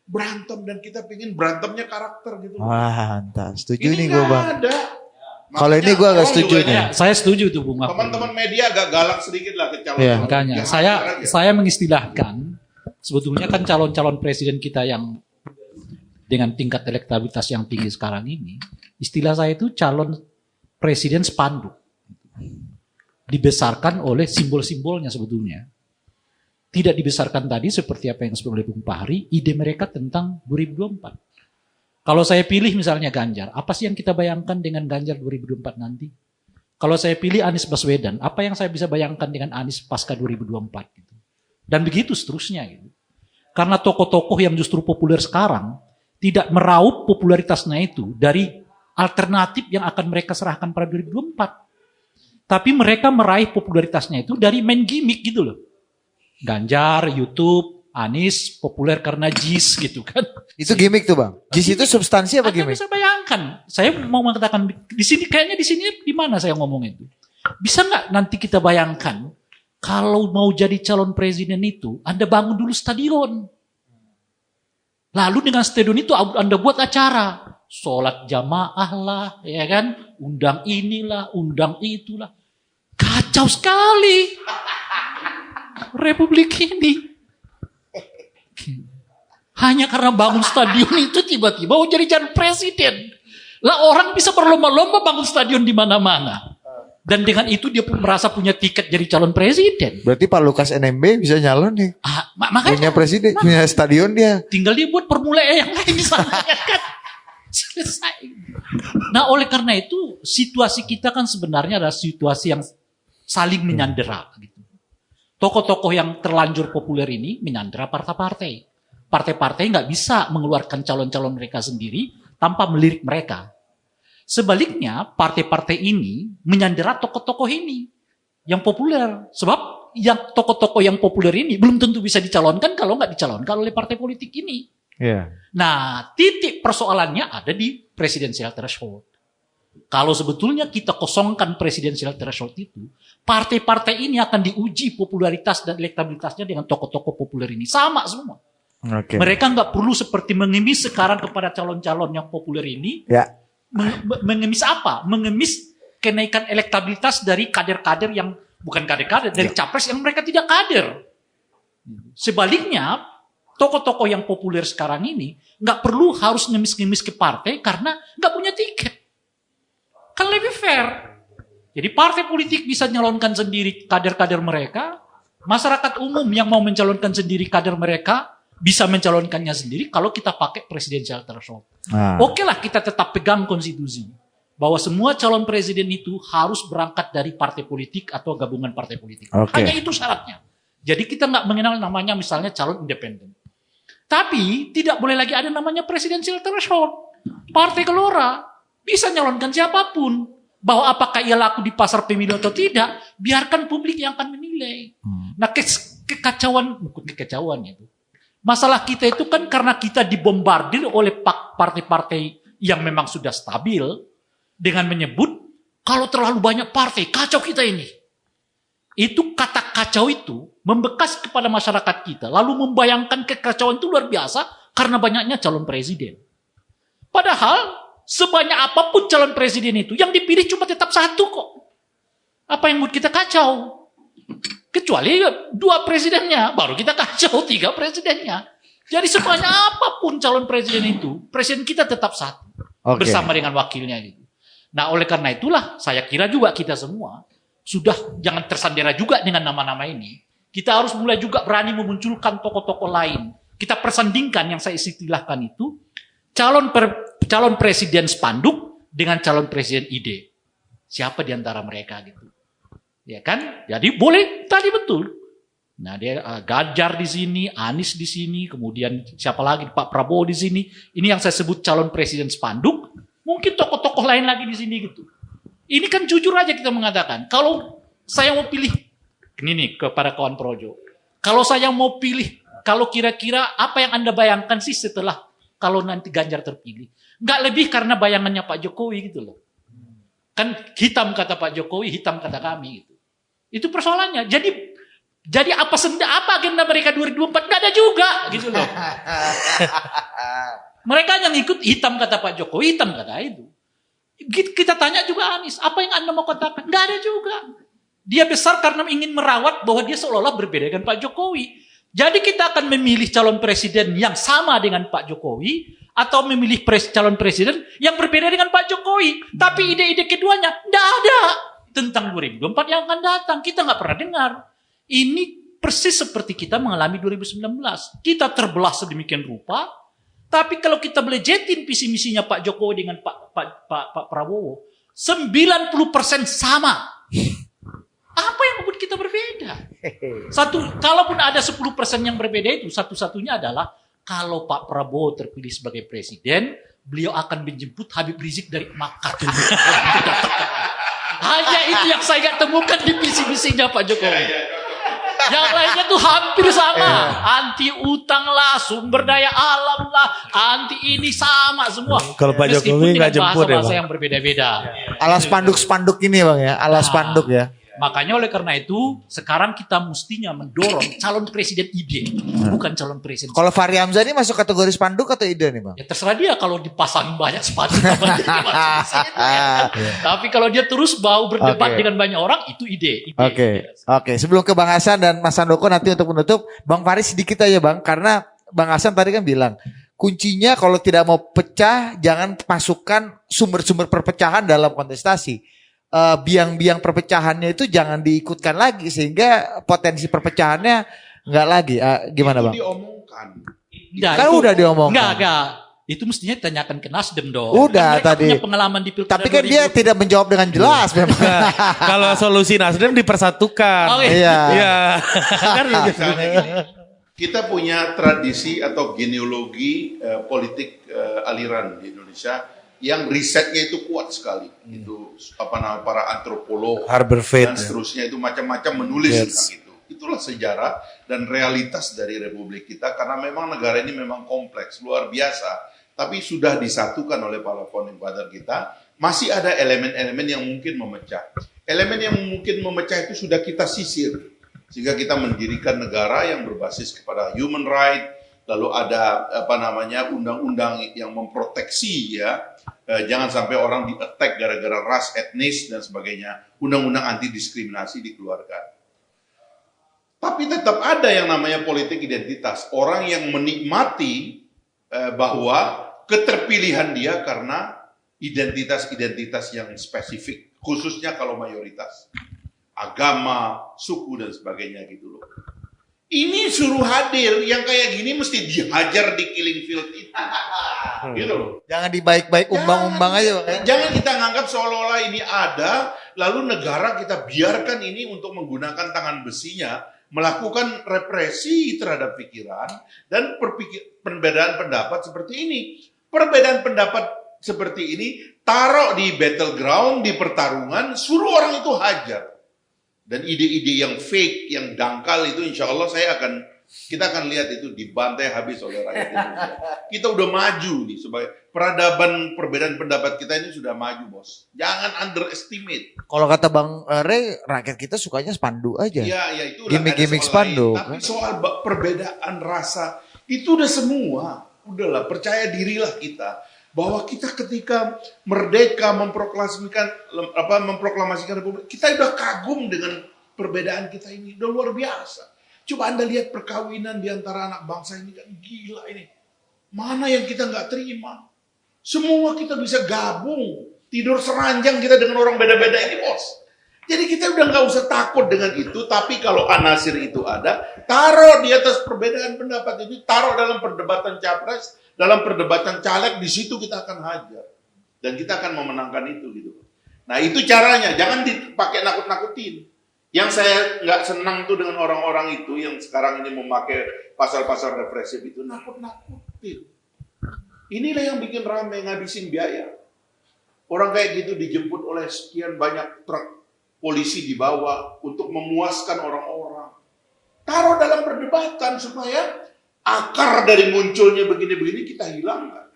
berantem dan kita pengen berantemnya karakter gitu. Wah, entah. Setuju Ini nih gue Bang. ada. Kalau ini gue agak setuju nih. Ya, saya setuju tuh Bung. Teman-teman media agak galak sedikit lah ke calon. Ya. Makanya saya mengistilahkan sebetulnya kan calon-calon presiden kita yang dengan tingkat elektabilitas yang tinggi sekarang ini, istilah saya itu calon presiden spanduk. Dibesarkan oleh simbol-simbolnya sebetulnya. Tidak dibesarkan tadi seperti apa yang disebut oleh Bung Fahri, ide mereka tentang 2024. Kalau saya pilih misalnya Ganjar, apa sih yang kita bayangkan dengan Ganjar 2024 nanti? Kalau saya pilih Anies Baswedan, apa yang saya bisa bayangkan dengan Anies pasca 2024? Gitu. Dan begitu seterusnya. Gitu. Karena tokoh-tokoh yang justru populer sekarang, tidak meraup popularitasnya itu dari alternatif yang akan mereka serahkan pada 2024. Tapi mereka meraih popularitasnya itu dari main gimmick gitu loh. Ganjar, YouTube, Anies, populer karena JIS gitu kan. Itu gimmick tuh Bang. JIS itu substansi apa Anda gimmick? bisa bayangkan. Saya mau mengatakan di sini kayaknya di mana saya ngomong itu. Bisa nggak nanti kita bayangkan kalau mau jadi calon presiden itu Anda bangun dulu stadion. Lalu dengan stadion itu Anda buat acara. Sholat jamaah lah, ya kan? Undang inilah, undang itulah. Kacau sekali. Republik ini. Hanya karena bangun stadion itu tiba-tiba jadi calon presiden. Lah orang bisa berlomba-lomba bangun stadion di mana-mana. Dan dengan itu dia merasa punya tiket jadi calon presiden. Berarti Pak Lukas NMB bisa nyalon nih. Makanya Punya presiden, punya stadion dia. tinggal dia buat formula E yang lain di sana kan. Selesai. Nah oleh karena itu situasi kita kan sebenarnya adalah situasi yang saling menyandera. Gitu. Tokoh-tokoh yang terlanjur populer ini menyandera partai-partai. Partai-partai nggak bisa mengeluarkan calon-calon mereka sendiri tanpa melirik mereka. Sebaliknya partai-partai ini menyandera tokoh-tokoh ini yang populer. Sebab yang tokoh-tokoh yang populer ini belum tentu bisa dicalonkan kalau nggak dicalonkan oleh partai politik ini. Iya. Nah, titik persoalannya ada di presidensial threshold. Kalau sebetulnya kita kosongkan presidensial threshold itu, partai-partai ini akan diuji popularitas dan elektabilitasnya dengan tokoh-tokoh populer ini. Sama semua. Oke. Mereka nggak perlu seperti mengemis sekarang kepada calon-calon yang populer ini. Ya. Mengemis apa? Mengemis kenaikan elektabilitas dari kader-kader yang bukan kader-kader, dari capres yang mereka tidak kader. Sebaliknya, tokoh-tokoh yang populer sekarang ini nggak perlu harus ngemis-ngemis ke partai karena nggak punya tiket. Kan lebih fair. Jadi partai politik bisa nyalonkan sendiri kader-kader mereka, masyarakat umum yang mau mencalonkan sendiri kader mereka bisa mencalonkannya sendiri kalau kita pakai presidensial threshold. Oke lah, kita tetap pegang konstitusi bahwa semua calon presiden itu harus berangkat dari partai politik atau gabungan partai politik. Hanya itu syaratnya. Jadi kita nggak mengenal namanya misalnya calon independen. Tapi tidak boleh lagi ada namanya presidensial threshold. Partai gelora bisa nyalonkan siapapun. Bahwa apakah ia laku di pasar pemilu atau tidak, biarkan publik yang akan menilai. Nah bukan kekacauan itu. Masalah kita itu kan karena kita dibombardir oleh partai-partai yang memang sudah stabil dengan menyebut kalau terlalu banyak partai, kacau kita ini. Itu kata kacau itu membekas kepada masyarakat kita. Lalu membayangkan kekacauan itu luar biasa karena banyaknya calon presiden. Padahal sebanyak apapun calon presiden itu, yang dipilih cuma tetap satu kok. Apa yang buat kita kacau? Kecuali 2 presidennya, baru kita kacau 3 presidennya. Jadi sebanyak apapun calon presiden itu, presiden kita tetap satu. Bersama dengan wakilnya gitu. Nah oleh karena itulah, saya kira juga kita semua, sudah jangan tersandera juga dengan nama-nama ini. Kita harus mulai juga berani memunculkan tokoh-tokoh lain. Kita persandingkan yang saya istilahkan itu, calon presiden spanduk dengan calon presiden ide. Siapa di antara mereka gitu. Ya kan? Jadi boleh tadi betul. Nah, dia Ganjar di sini, Anies di sini, kemudian siapa lagi Pak Prabowo di sini. Ini yang saya sebut calon presiden spanduk. Mungkin tokoh-tokoh lain lagi di sini gitu. Ini kan jujur aja kita mengatakan, kalau saya mau pilih ini nih kepada kawan Projo. Kalau saya mau pilih, kalau kira-kira apa yang Anda bayangkan sih setelah kalau nanti Ganjar terpilih? Nggak lebih karena bayangannya Pak Jokowi gitu loh. Kan hitam kata Pak Jokowi, hitam kata kami gitu. Itu persoalannya. Jadi apa agenda mereka 2024? Nggak ada juga gitu loh. Mereka yang ikut hitam kata Pak Jokowi, hitam kata itu. Kita tanya juga Anies, apa yang Anda mau katakan? Nggak ada juga. Dia besar karena ingin merawat bahwa dia seolah-olah berbeda dengan Pak Jokowi. Jadi kita akan memilih calon presiden yang sama dengan Pak Jokowi atau memilih calon presiden yang berbeda dengan Pak Jokowi. Tapi ide-ide keduanya tidak ada tentang 2024 yang akan datang. Kita nggak pernah dengar. Ini persis seperti kita mengalami 2019. Kita terbelah sedemikian rupa. Tapi kalau kita belejetin visi misinya Pak Jokowi dengan Pak Prabowo, 90% sama. Apa yang membuat kita berbeda? Kalaupun ada 10% yang berbeda itu, satu-satunya adalah kalau Pak Prabowo terpilih sebagai presiden, beliau akan menjemput Habib Rizik dari Makkah. Hanya itu yang saya nggak temukan di visi-misinya Pak Jokowi. Yang lainnya tuh hampir sama. Anti utang lah, sumber daya alam lah, anti ini sama semua. Kalau Pak Jokowi nggak jemput ya, bahasa yang berbeda-beda. Ala spanduk-spanduk ini Bang ya, ala spanduk ya. Makanya oleh karena itu sekarang kita mestinya mendorong calon presiden ide, bukan calon presiden. Kalau Fahri Hamzah ini masuk kategori spanduk atau ide nih Bang? Ya terserah dia kalau dipasang banyak spanduk. Tapi kalau dia terus mau berdebat dengan banyak orang itu ide. Oke. Sebelum ke Bang Hasan dan Mas Handoko nanti untuk menutup, Bang Fahri sedikit aja Bang, karena Bang Hasan tadi kan bilang kuncinya kalau tidak mau pecah jangan masukkan sumber-sumber perpecahan dalam kontestasi. Biang-biang perpecahannya itu jangan diikutkan lagi sehingga potensi perpecahannya nggak lagi. Gimana Bang? Itu diomongkan. Kan udah diomongkan. Enggak. Itu mestinya ditanyakan ke Nasdem dong. Udah kan tadi. Punya pengalaman di Pilkada. Tapi kan dia tidak menjawab dengan jelas memang. Kalau solusi Nasdem dipersatukan. Iya. Kan Misalnya gini, kita punya tradisi atau genealogi politik aliran di Indonesia yang risetnya itu kuat sekali. Itu para antropolog dan seterusnya itu macam-macam menulis tentang itu. Itulah sejarah dan realitas dari Republik kita karena memang negara ini memang kompleks, luar biasa. Tapi sudah disatukan oleh para founding father kita masih ada elemen-elemen yang mungkin memecah. Elemen yang mungkin memecah itu sudah kita sisir. Sehingga kita mendirikan negara yang berbasis kepada human right, lalu ada undang-undang yang memproteksi ya. Jangan sampai orang di-attack gara-gara ras, etnis dan sebagainya. Undang-undang anti diskriminasi dikeluarkan. Tapi tetap ada yang namanya politik identitas. Orang yang menikmati bahwa keterpilihan dia karena identitas-identitas yang spesifik, khususnya kalau mayoritas, agama, suku dan sebagainya gitu loh. Ini suruh hadir yang kayak gini mesti dihajar di killing field itu, gitu loh. Jangan dibaik-baik umbang-umbang aja. Jangan kita nganggap seolah-olah ini ada, lalu negara kita biarkan ini untuk menggunakan tangan besinya melakukan represi terhadap pikiran dan perbedaan pendapat seperti ini. Perbedaan pendapat seperti ini, taruh di battleground, di pertarungan, suruh orang itu hajar. Dan ide-ide yang fake, yang dangkal itu insya Allah kita akan lihat itu dibantai habis oleh rakyat Indonesia. Kita udah maju nih, sebagai peradaban perbedaan pendapat kita ini sudah maju, bos. Jangan underestimate. Kalau kata Bang Rey, rakyat kita sukanya spanduk aja. Ya itu gimmick spanduk. Tapi soal perbedaan rasa, itu udah semua. Udahlah, percaya dirilah kita. Bahwa kita ketika merdeka memproklamasikan republik, kita udah kagum dengan perbedaan kita ini, udah luar biasa. Coba Anda lihat perkawinan di antara anak bangsa ini kan gila ini. Mana yang kita nggak terima? Semua kita bisa gabung, tidur seranjang kita dengan orang beda-beda ini, bos. Jadi kita udah nggak usah takut dengan itu. Tapi kalau anasir itu ada, taruh di atas perbedaan pendapat itu, taruh dalam perdebatan capres, dalam perdebatan caleg, di situ kita akan hajar. Dan kita akan memenangkan itu gitu. Nah itu caranya, jangan dipakai nakut-nakutin. Yang saya nggak senang tuh dengan orang-orang itu yang sekarang ini memakai pasal-pasal represif itu, nakut-nakutin. Inilah yang bikin ramai, ngabisin biaya. Orang kayak gitu dijemput oleh sekian banyak truk polisi dibawa untuk memuaskan orang-orang. Taruh dalam perdebatan supaya akar dari munculnya begini-begini kita hilangkan.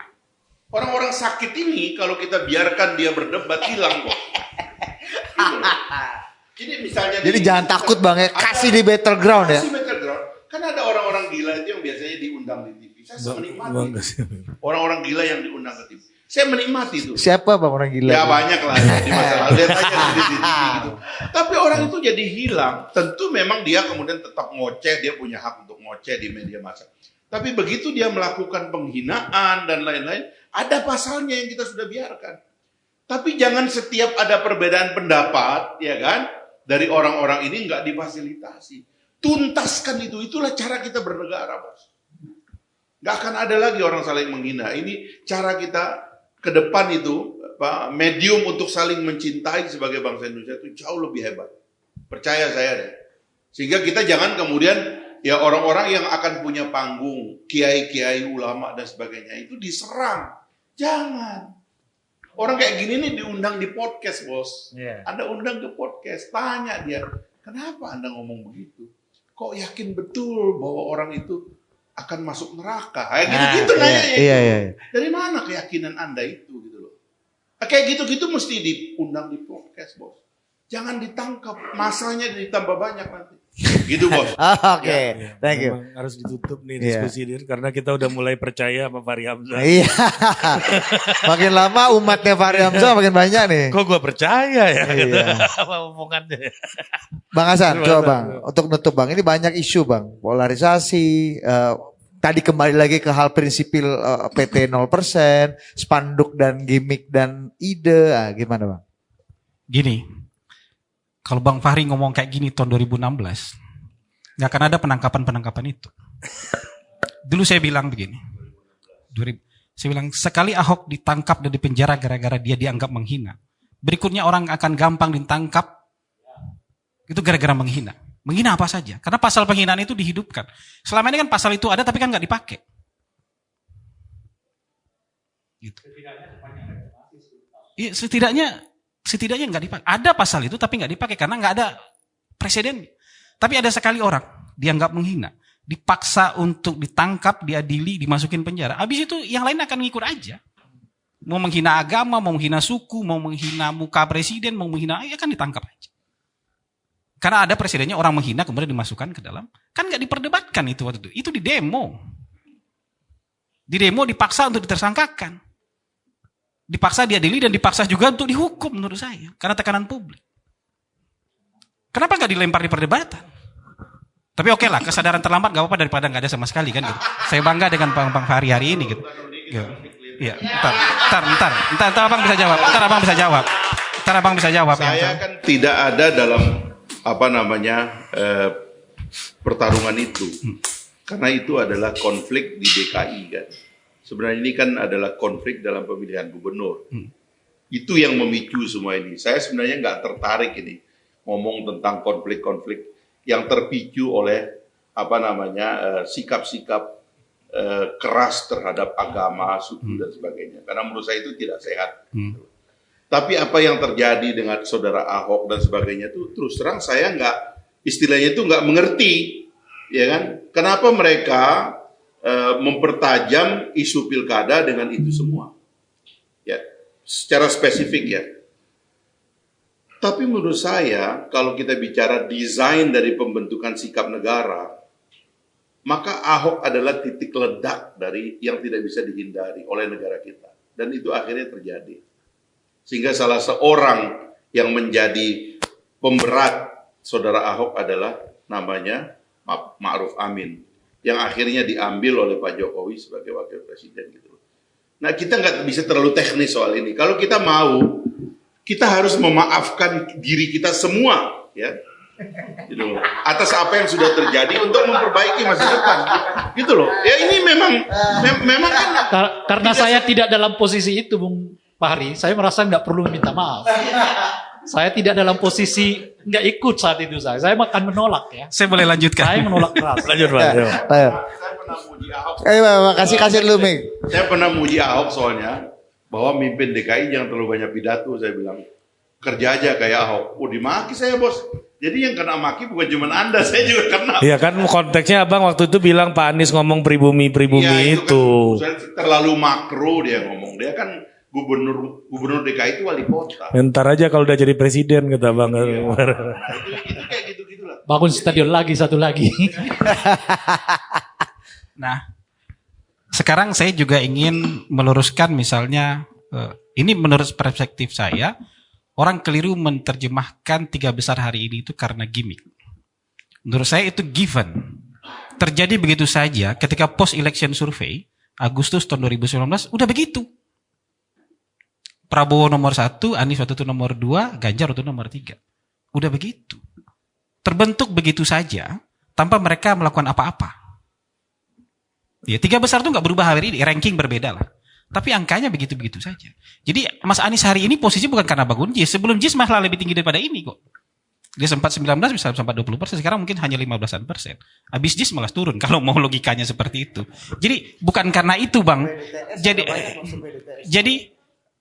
Orang-orang sakit ini kalau kita biarkan dia berdebat hilang kok. Gitu. Jadi misalnya jangan takut Bang ya, kasih di battleground ya. Kasih battleground. Kan ada orang-orang gila itu yang biasanya diundang di TV. Saya menikmati. Orang-orang gila yang diundang ke TV. Saya menikmati itu. Siapa Bang orang gila? Ya banyak lah di masa lalu. Lihat aja di TV gitu. Tapi orang itu jadi hilang. Tentu memang dia kemudian tetap ngoceh. Dia punya hak untuk ngoceh di media massa. Tapi begitu dia melakukan penghinaan dan lain-lain, ada pasalnya yang kita sudah biarkan. Tapi jangan setiap ada perbedaan pendapat, ya kan, dari orang-orang ini nggak difasilitasi. Tuntaskan itu. Itulah cara kita bernegara, bos. Nggak akan ada lagi orang saling menghina. Ini cara kita ke depan itu, medium untuk saling mencintai sebagai bangsa Indonesia itu jauh lebih hebat. Percaya saya deh. Sehingga kita jangan kemudian ya orang-orang yang akan punya panggung, kiai-kiai, ulama dan sebagainya itu diserang. Jangan. Orang kayak gini nih diundang di podcast, bos. Anda undang ke podcast, tanya dia, kenapa Anda ngomong begitu? Kok yakin betul bahwa orang itu akan masuk neraka? Kayak gitu-gitu nanya ya. Iya. Dari mana keyakinan Anda itu gitu loh? Kayak gitu-gitu mesti diundang di podcast, bos. Jangan ditangkap, masanya ditambah banyak nanti. Gitu, bos. Oke. Thank you. Memang harus ditutup nih diskusi ini karena kita udah mulai percaya sama Fahri Hamzah. Iya. Makin lama umatnya Fahri Hamzah makin banyak nih. Kok gua percaya ya? Iya. Apa omongannya? Bang Hasan, coba Bang, untuk nutup Bang, ini banyak isu Bang, polarisasi, tadi kembali lagi ke hal prinsipil PT 0%, spanduk dan gimmick dan ide, gimana Bang? Gini, kalau Bang Fahri ngomong kayak gini tahun 2016, nggak akan ada penangkapan itu. Dulu saya bilang begini, saya bilang sekali Ahok ditangkap dan dipenjara gara-gara dia dianggap menghina, berikutnya orang akan gampang ditangkap itu gara-gara menghina. Menghina apa saja, karena pasal penghinaan itu dihidupkan. Selama ini kan pasal itu ada tapi kan nggak dipakai. Gitu. Iya, setidaknya nggak dipakai. Ada pasal itu tapi nggak dipakai karena nggak ada presiden. Tapi ada sekali orang dianggap menghina, dipaksa untuk ditangkap, diadili, dimasukin penjara. Habis itu yang lain akan ngikut aja. Mau menghina agama, mau menghina suku, mau menghina muka presiden, mau menghina, ya kan ditangkap aja. Karena ada presidennya orang menghina kemudian dimasukkan ke dalam, kan nggak diperdebatkan itu waktu itu di demo. Di demo dipaksa untuk ditersangkakan. Dipaksa diadili dan dipaksa juga untuk dihukum menurut saya. Karena tekanan publik. Kenapa nggak dilempar di perdebatan? Tapi oke lah, kesadaran terlambat gak apa-apa daripada nggak ada sama sekali kan. Gitu. Saya bangga dengan Bang Fahri hari ini gitu. Iya, entar abang bisa jawab. Entar abang bisa jawab. Saya kan tidak ada dalam pertarungan itu. Karena itu adalah konflik di DKI kan. Sebenarnya ini kan adalah konflik dalam pemilihan gubernur. Itu yang memicu semua ini. Saya sebenarnya nggak tertarik ini ngomong tentang konflik-konflik yang terpicu oleh sikap-sikap keras terhadap agama, suku dan sebagainya. Karena menurut saya itu tidak sehat. Tapi apa yang terjadi dengan saudara Ahok dan sebagainya itu terus terang saya nggak mengerti, ya kan? Kenapa mereka mempertajam isu pilkada dengan itu semua? Ya, secara spesifik ya. Tapi menurut saya kalau kita bicara desain dari pembentukan sikap negara, maka Ahok adalah titik ledak dari yang tidak bisa dihindari oleh negara kita. Dan itu akhirnya terjadi. Sehingga salah seorang yang menjadi pemberat saudara Ahok adalah namanya Ma'ruf Amin. Yang akhirnya diambil oleh Pak Jokowi sebagai wakil presiden gitu. Nah kita nggak bisa terlalu teknis soal ini. Kalau kita mau, kita harus memaafkan diri kita semua. Ya. Gitu loh. Atas apa yang sudah terjadi untuk memperbaiki masa depan, gitu loh. Ya ini memang kan karena saya tidak dalam posisi itu, Bung Fahri. Saya merasa nggak perlu meminta maaf. Saya tidak dalam posisi nggak ikut saat itu saya akan menolak ya. Saya boleh lanjutkan. Saya menolak keras. Lanjut Pak. Ayo. saya pernah muji Ahok. Kasih dulu Ming. Saya pernah muji Ahok soalnya bahwa mimpin DKI jangan terlalu banyak pidato. Saya bilang kerja aja kayak Ahok. Dimaki saya bos. Jadi yang kena maki bukan cuma Anda, saya juga kena. Iya kan konteksnya Abang waktu itu bilang Pak Anies ngomong pribumi ya, itu. Kan, terlalu makro dia ngomong. Dia kan gubernur DKI itu wali kota. Ntar aja kalau udah jadi presiden kata Bang. Iya. Nah, itu kayak gitu-gitulah. Bangun stadion lagi satu lagi. Nah, sekarang saya juga ingin meluruskan misalnya, ini menurut perspektif saya, orang keliru menerjemahkan 3 besar hari ini itu karena gimmick. Menurut saya itu given. Terjadi begitu saja ketika post-election survey, Agustus tahun 2019, udah begitu. Prabowo nomor 1, Anies waktu itu nomor 2, Ganjar waktu itu nomor 3. Udah begitu. Terbentuk begitu saja, tanpa mereka melakukan apa-apa. Ya, 3 besar itu nggak berubah hari ini, ranking berbeda lah. Tapi angkanya begitu-begitu saja. Jadi Mas Anies hari ini posisi bukan karena bangun JIS. Sebelum JIS malah lebih tinggi daripada ini kok. Dia sempat 19, bisa sempat 20%, sekarang mungkin hanya 15%. Habis JIS malah turun kalau mau logikanya seperti itu. Jadi bukan karena itu Bang. Jadi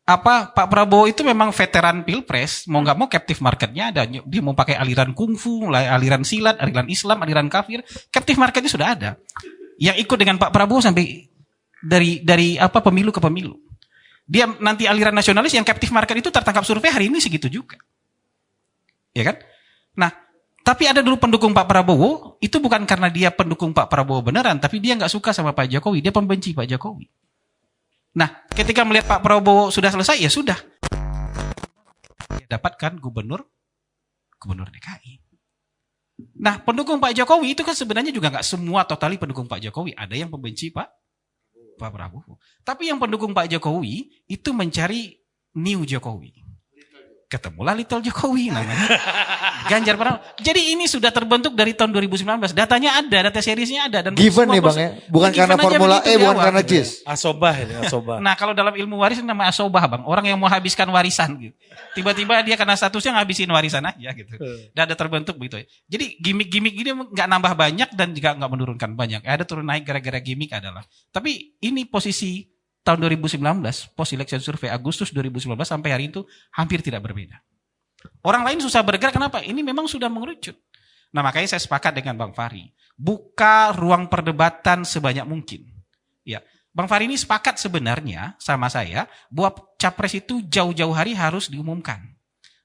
Pak Prabowo itu memang veteran Pilpres, mau nggak mau captive marketnya ada. Dia mau pakai aliran kungfu, aliran silat, aliran Islam, aliran kafir, captive marketnya sudah ada. Yang ikut dengan Pak Prabowo sampai dari pemilu ke pemilu. Dia nanti aliran nasionalis yang captive market itu tertangkap survei hari ini segitu juga. Ya kan? Nah, tapi ada dulu pendukung Pak Prabowo, itu bukan karena dia pendukung Pak Prabowo beneran, tapi dia nggak suka sama Pak Jokowi, dia pembenci Pak Jokowi. Nah, ketika melihat Pak Prabowo sudah selesai, ya sudah. Dia dapatkan gubernur DKI. Nah, pendukung Pak Jokowi itu kan sebenarnya juga nggak semua totali pendukung Pak Jokowi. Ada yang pembenci Pak Prabowo. Tapi yang pendukung Pak Jokowi itu mencari new Jokowi. Ketemulah Little Jokowi namanya. Ganjar Pranowo. Jadi ini sudah terbentuk dari tahun 2019. Datanya ada, data seriesnya ada. Dan Given nih Bang ya. Bukan karena Formula E, bukan karena JIS. Asobah ini, asobah. Nah kalau dalam ilmu waris nama asobah Bang. Orang yang mau habiskan warisan gitu. Tiba-tiba dia karena statusnya ngabisin warisan aja gitu. Dan ada terbentuk begitu. Jadi gimmick-gimmick ini nggak nambah banyak dan juga nggak menurunkan banyak. Ada turun naik gara-gara gimmick adalah. Tapi ini posisi tahun 2019, post election survei Agustus 2019 sampai hari itu hampir tidak berbeda. Orang lain susah bergerak, kenapa? Ini memang sudah mengerucut. Nah makanya saya sepakat dengan Bang Fahri. Buka ruang perdebatan sebanyak mungkin. Ya, Bang Fahri ini sepakat sebenarnya sama saya bahwa capres itu jauh-jauh hari harus diumumkan.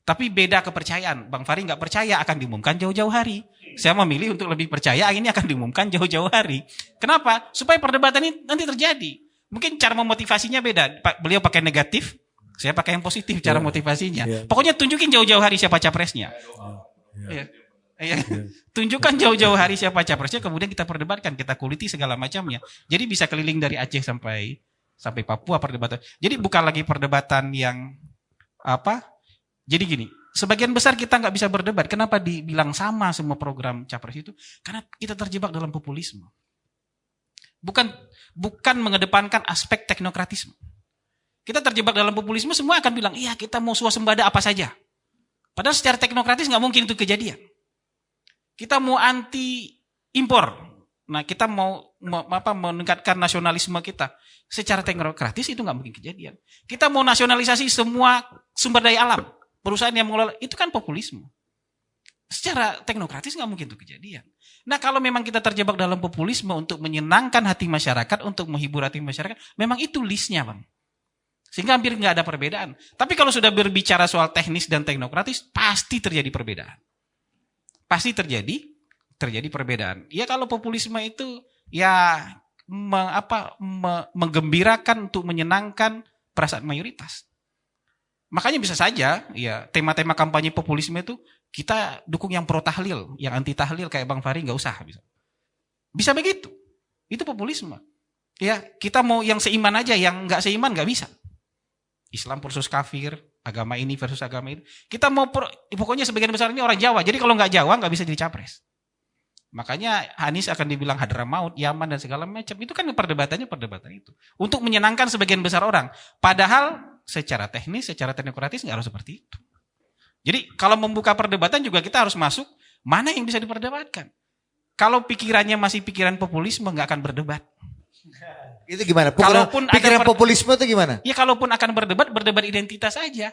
Tapi beda kepercayaan. Bang Fahri nggak percaya akan diumumkan jauh-jauh hari. Saya memilih untuk lebih percaya ini akan diumumkan jauh-jauh hari. Kenapa? Supaya perdebatan ini nanti terjadi. Mungkin cara memotivasinya beda. Beliau pakai negatif, saya pakai yang positif cara motivasinya. Pokoknya tunjukin jauh-jauh hari siapa capresnya. Tunjukkan jauh-jauh hari siapa capresnya, kemudian kita perdebatkan, kita kuliti segala macamnya. Jadi bisa keliling dari Aceh sampai Papua perdebatan. Jadi bukan lagi perdebatan yang Jadi gini, sebagian besar kita nggak bisa berdebat. Kenapa dibilang sama semua program capres itu? Karena kita terjebak dalam populisme. Bukan mengedepankan aspek teknokratisme. Kita terjebak dalam populisme, semua akan bilang, iya kita mau swasembada apa saja. Padahal secara teknokratis nggak mungkin itu kejadian. Kita mau anti impor. Nah, kita mau meningkatkan nasionalisme kita. Secara teknokratis itu nggak mungkin kejadian. Kita mau nasionalisasi semua sumber daya alam. Perusahaan yang mengelola, itu kan populisme. Secara teknokratis nggak mungkin itu kejadian. Nah, kalau memang kita terjebak dalam populisme untuk menyenangkan hati masyarakat, untuk menghibur hati masyarakat, memang itu listnya, Bang. Sehingga hampir nggak ada perbedaan. Tapi kalau sudah berbicara soal teknis dan teknokratis, pasti terjadi perbedaan. Pasti terjadi perbedaan. Ya kalau populisme itu ya menggembirakan untuk menyenangkan perasaan mayoritas. Makanya bisa saja ya tema-tema kampanye populisme itu kita dukung yang pro tahlil, yang anti tahlil kayak Bang Fahri nggak usah bisa begitu. Itu populisme. Ya kita mau yang seiman aja, yang nggak seiman nggak bisa. Islam versus kafir, agama ini versus agama itu. Kita mau pokoknya sebagian besar ini orang Jawa. Jadi kalau nggak Jawa nggak bisa jadi capres. Makanya Anies akan dibilang Hadramaut, Yaman dan segala macam. Itu kan perdebatan itu. Untuk menyenangkan sebagian besar orang. Padahal secara teknis, secara teknokratis nggak harus seperti itu. Jadi kalau membuka perdebatan juga kita harus masuk mana yang bisa diperdebatkan. Kalau pikirannya masih pikiran populisme nggak akan berdebat. Itu gimana? Pikiran populisme itu gimana? Ya kalaupun akan berdebat identitas saja.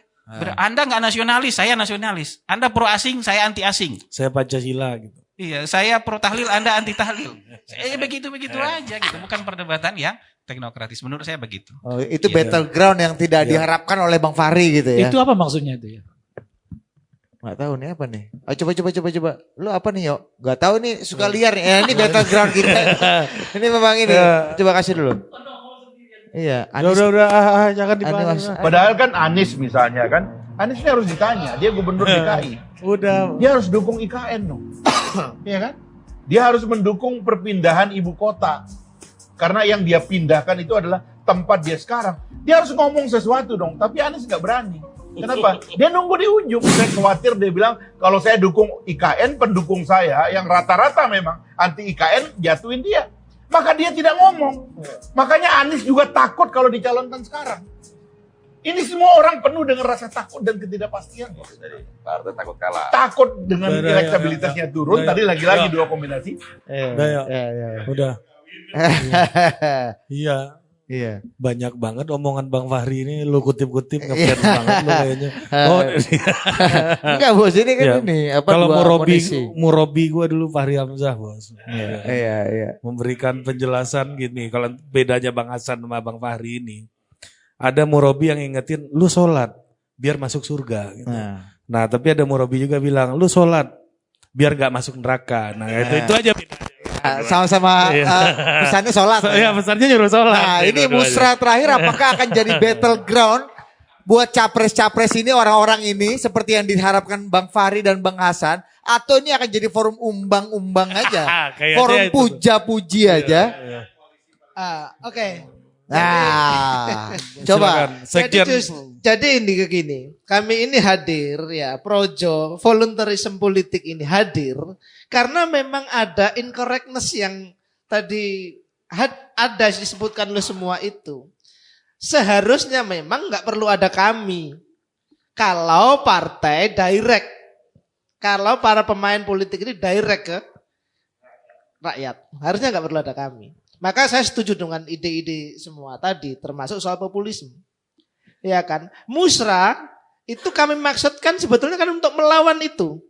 Anda nggak nasionalis, saya nasionalis. Anda pro asing, saya anti asing. Saya Pancasila gitu. Iya, saya pro tahlil, Anda anti tahlil. Begitu aja gitu. Bukan perdebatan yang teknokratis. Menurut saya begitu. Oh, itu battleground yang tidak diharapkan oleh Bang Fahri gitu ya. Itu apa maksudnya itu ya? Nggak tahu nih apa nih. Coba. Lu apa nih Yo? Nggak tahu nih, suka liar nih. Ini battleground kita. Ini memang ini. Coba kasih dulu. Iya. Udah, jangan dibahas. Padahal kan Anies misalnya kan. Anies ini harus ditanya, dia gubernur DKI. Udah. Dia harus dukung IKN dong. Iya kan? Dia harus mendukung perpindahan ibu kota. Karena yang dia pindahkan itu adalah tempat dia sekarang. Dia harus ngomong sesuatu dong, tapi Anies nggak berani. Kenapa? Dia nunggu di ujung. Saya khawatir dia bilang, kalau saya dukung IKN, pendukung saya yang rata-rata memang anti IKN, jatuhin dia. Maka dia tidak ngomong. Makanya Anies juga takut kalau dicalonkan sekarang. Ini semua orang penuh dengan rasa takut dan ketidakpastian. Partai takut kalah. Takut dengan elektabilitasnya turun. Tadi lagi-lagi dua kombinasi. Udah. Iya. Banyak banget omongan Bang Fahri ini lu kutip-kutip ngefans banget lu kayaknya. Enggak bos, ini kan ini apa kalau Murabi gua dulu Fahri Hamzah bos. Iya. Memberikan penjelasan gini, kalau bedanya Bang Hasan sama Bang Fahri ini. Ada Murabi yang ingetin lu sholat biar masuk surga gitu. Nah, tapi ada Murabi juga bilang lu sholat biar gak masuk neraka. Nah, itu aja. Sama-sama pesannya sholat. Iya, pesannya nyuruh sholat. Nah, ini musrah terakhir apakah akan jadi battleground buat capres-capres ini, orang-orang ini seperti yang diharapkan Bang Fahri dan Bang Hasan, atau ini akan jadi forum umbang-umbang aja, forum puja-puji aja. Oke. Nah, coba. Jadi ini begini, kami ini hadir ya, Projo volunteerism politik ini hadir karena memang ada incorrectness yang tadi ada disebutkan oleh semua itu. Seharusnya memang nggak perlu ada kami. Kalau partai direct, kalau para pemain politik ini direct ke rakyat, harusnya nggak perlu ada kami. Maka saya setuju dengan ide-ide semua tadi, termasuk soal populisme. Ya kan? Musrah itu kami maksudkan sebetulnya kan untuk melawan itu.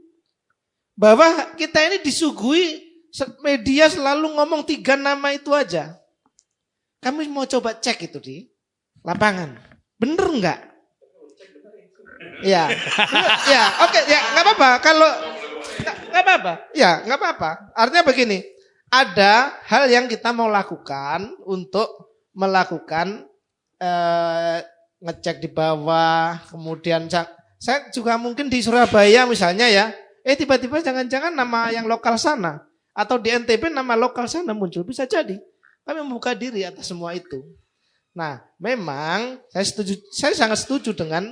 Bahwa kita ini disuguhi media selalu ngomong 3 nama itu aja. kami mau coba cek itu di lapangan. Bener nggak? Ya, ya, oke, ya, nggak apa-apa. Kalau nggak apa-apa, ya, nggak apa-apa. Artinya begini, ada hal yang kita mau lakukan untuk melakukan ngecek di bawah, kemudian saya juga mungkin di Surabaya misalnya ya, tiba-tiba jangan-jangan nama yang lokal sana atau di NTB nama lokal sana muncul, bisa jadi. Kami membuka diri atas semua itu. Nah, memang saya sangat setuju dengan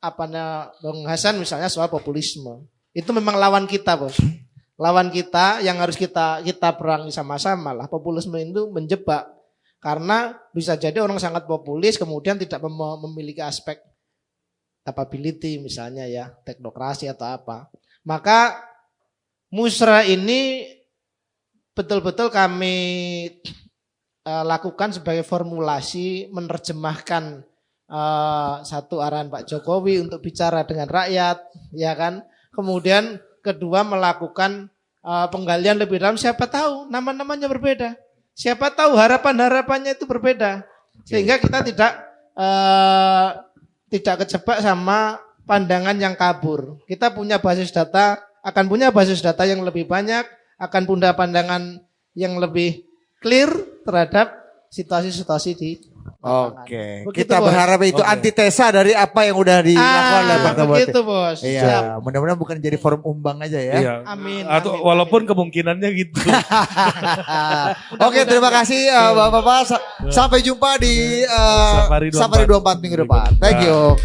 Bang Hasan misalnya soal populisme. Itu memang lawan kita, Bos. Lawan kita yang harus kita perangi sama-sama lah. Populisme itu menjebak. Karena bisa jadi orang sangat populis kemudian tidak memiliki aspek capability misalnya ya, teknokrasi atau apa. Maka musra ini betul-betul kami lakukan sebagai formulasi menerjemahkan satu arahan Pak Jokowi untuk bicara dengan rakyat, ya kan. Kemudian kedua melakukan penggalian lebih dalam, siapa tahu nama-namanya berbeda. Siapa tahu harapan-harapannya itu berbeda. Sehingga kita tidak kejebak sama pandangan yang kabur. Kita punya basis data, akan punya basis data yang lebih banyak, akan punya pandangan yang lebih clear terhadap situasi-situasi di Oke, begitu, kita Bos. berharap itu antitesa dari apa yang udah dilakukan oleh Partai Politik. Begitu, Bos. Iya, mudah-mudahan bukan jadi forum umbang aja ya. Iya. Amin. Atau amin, walaupun kemungkinannya gitu. Oke, terima kasih Bapak-bapak. Sampai jumpa di Safari 24 Safari 24 minggu depan. Thank you.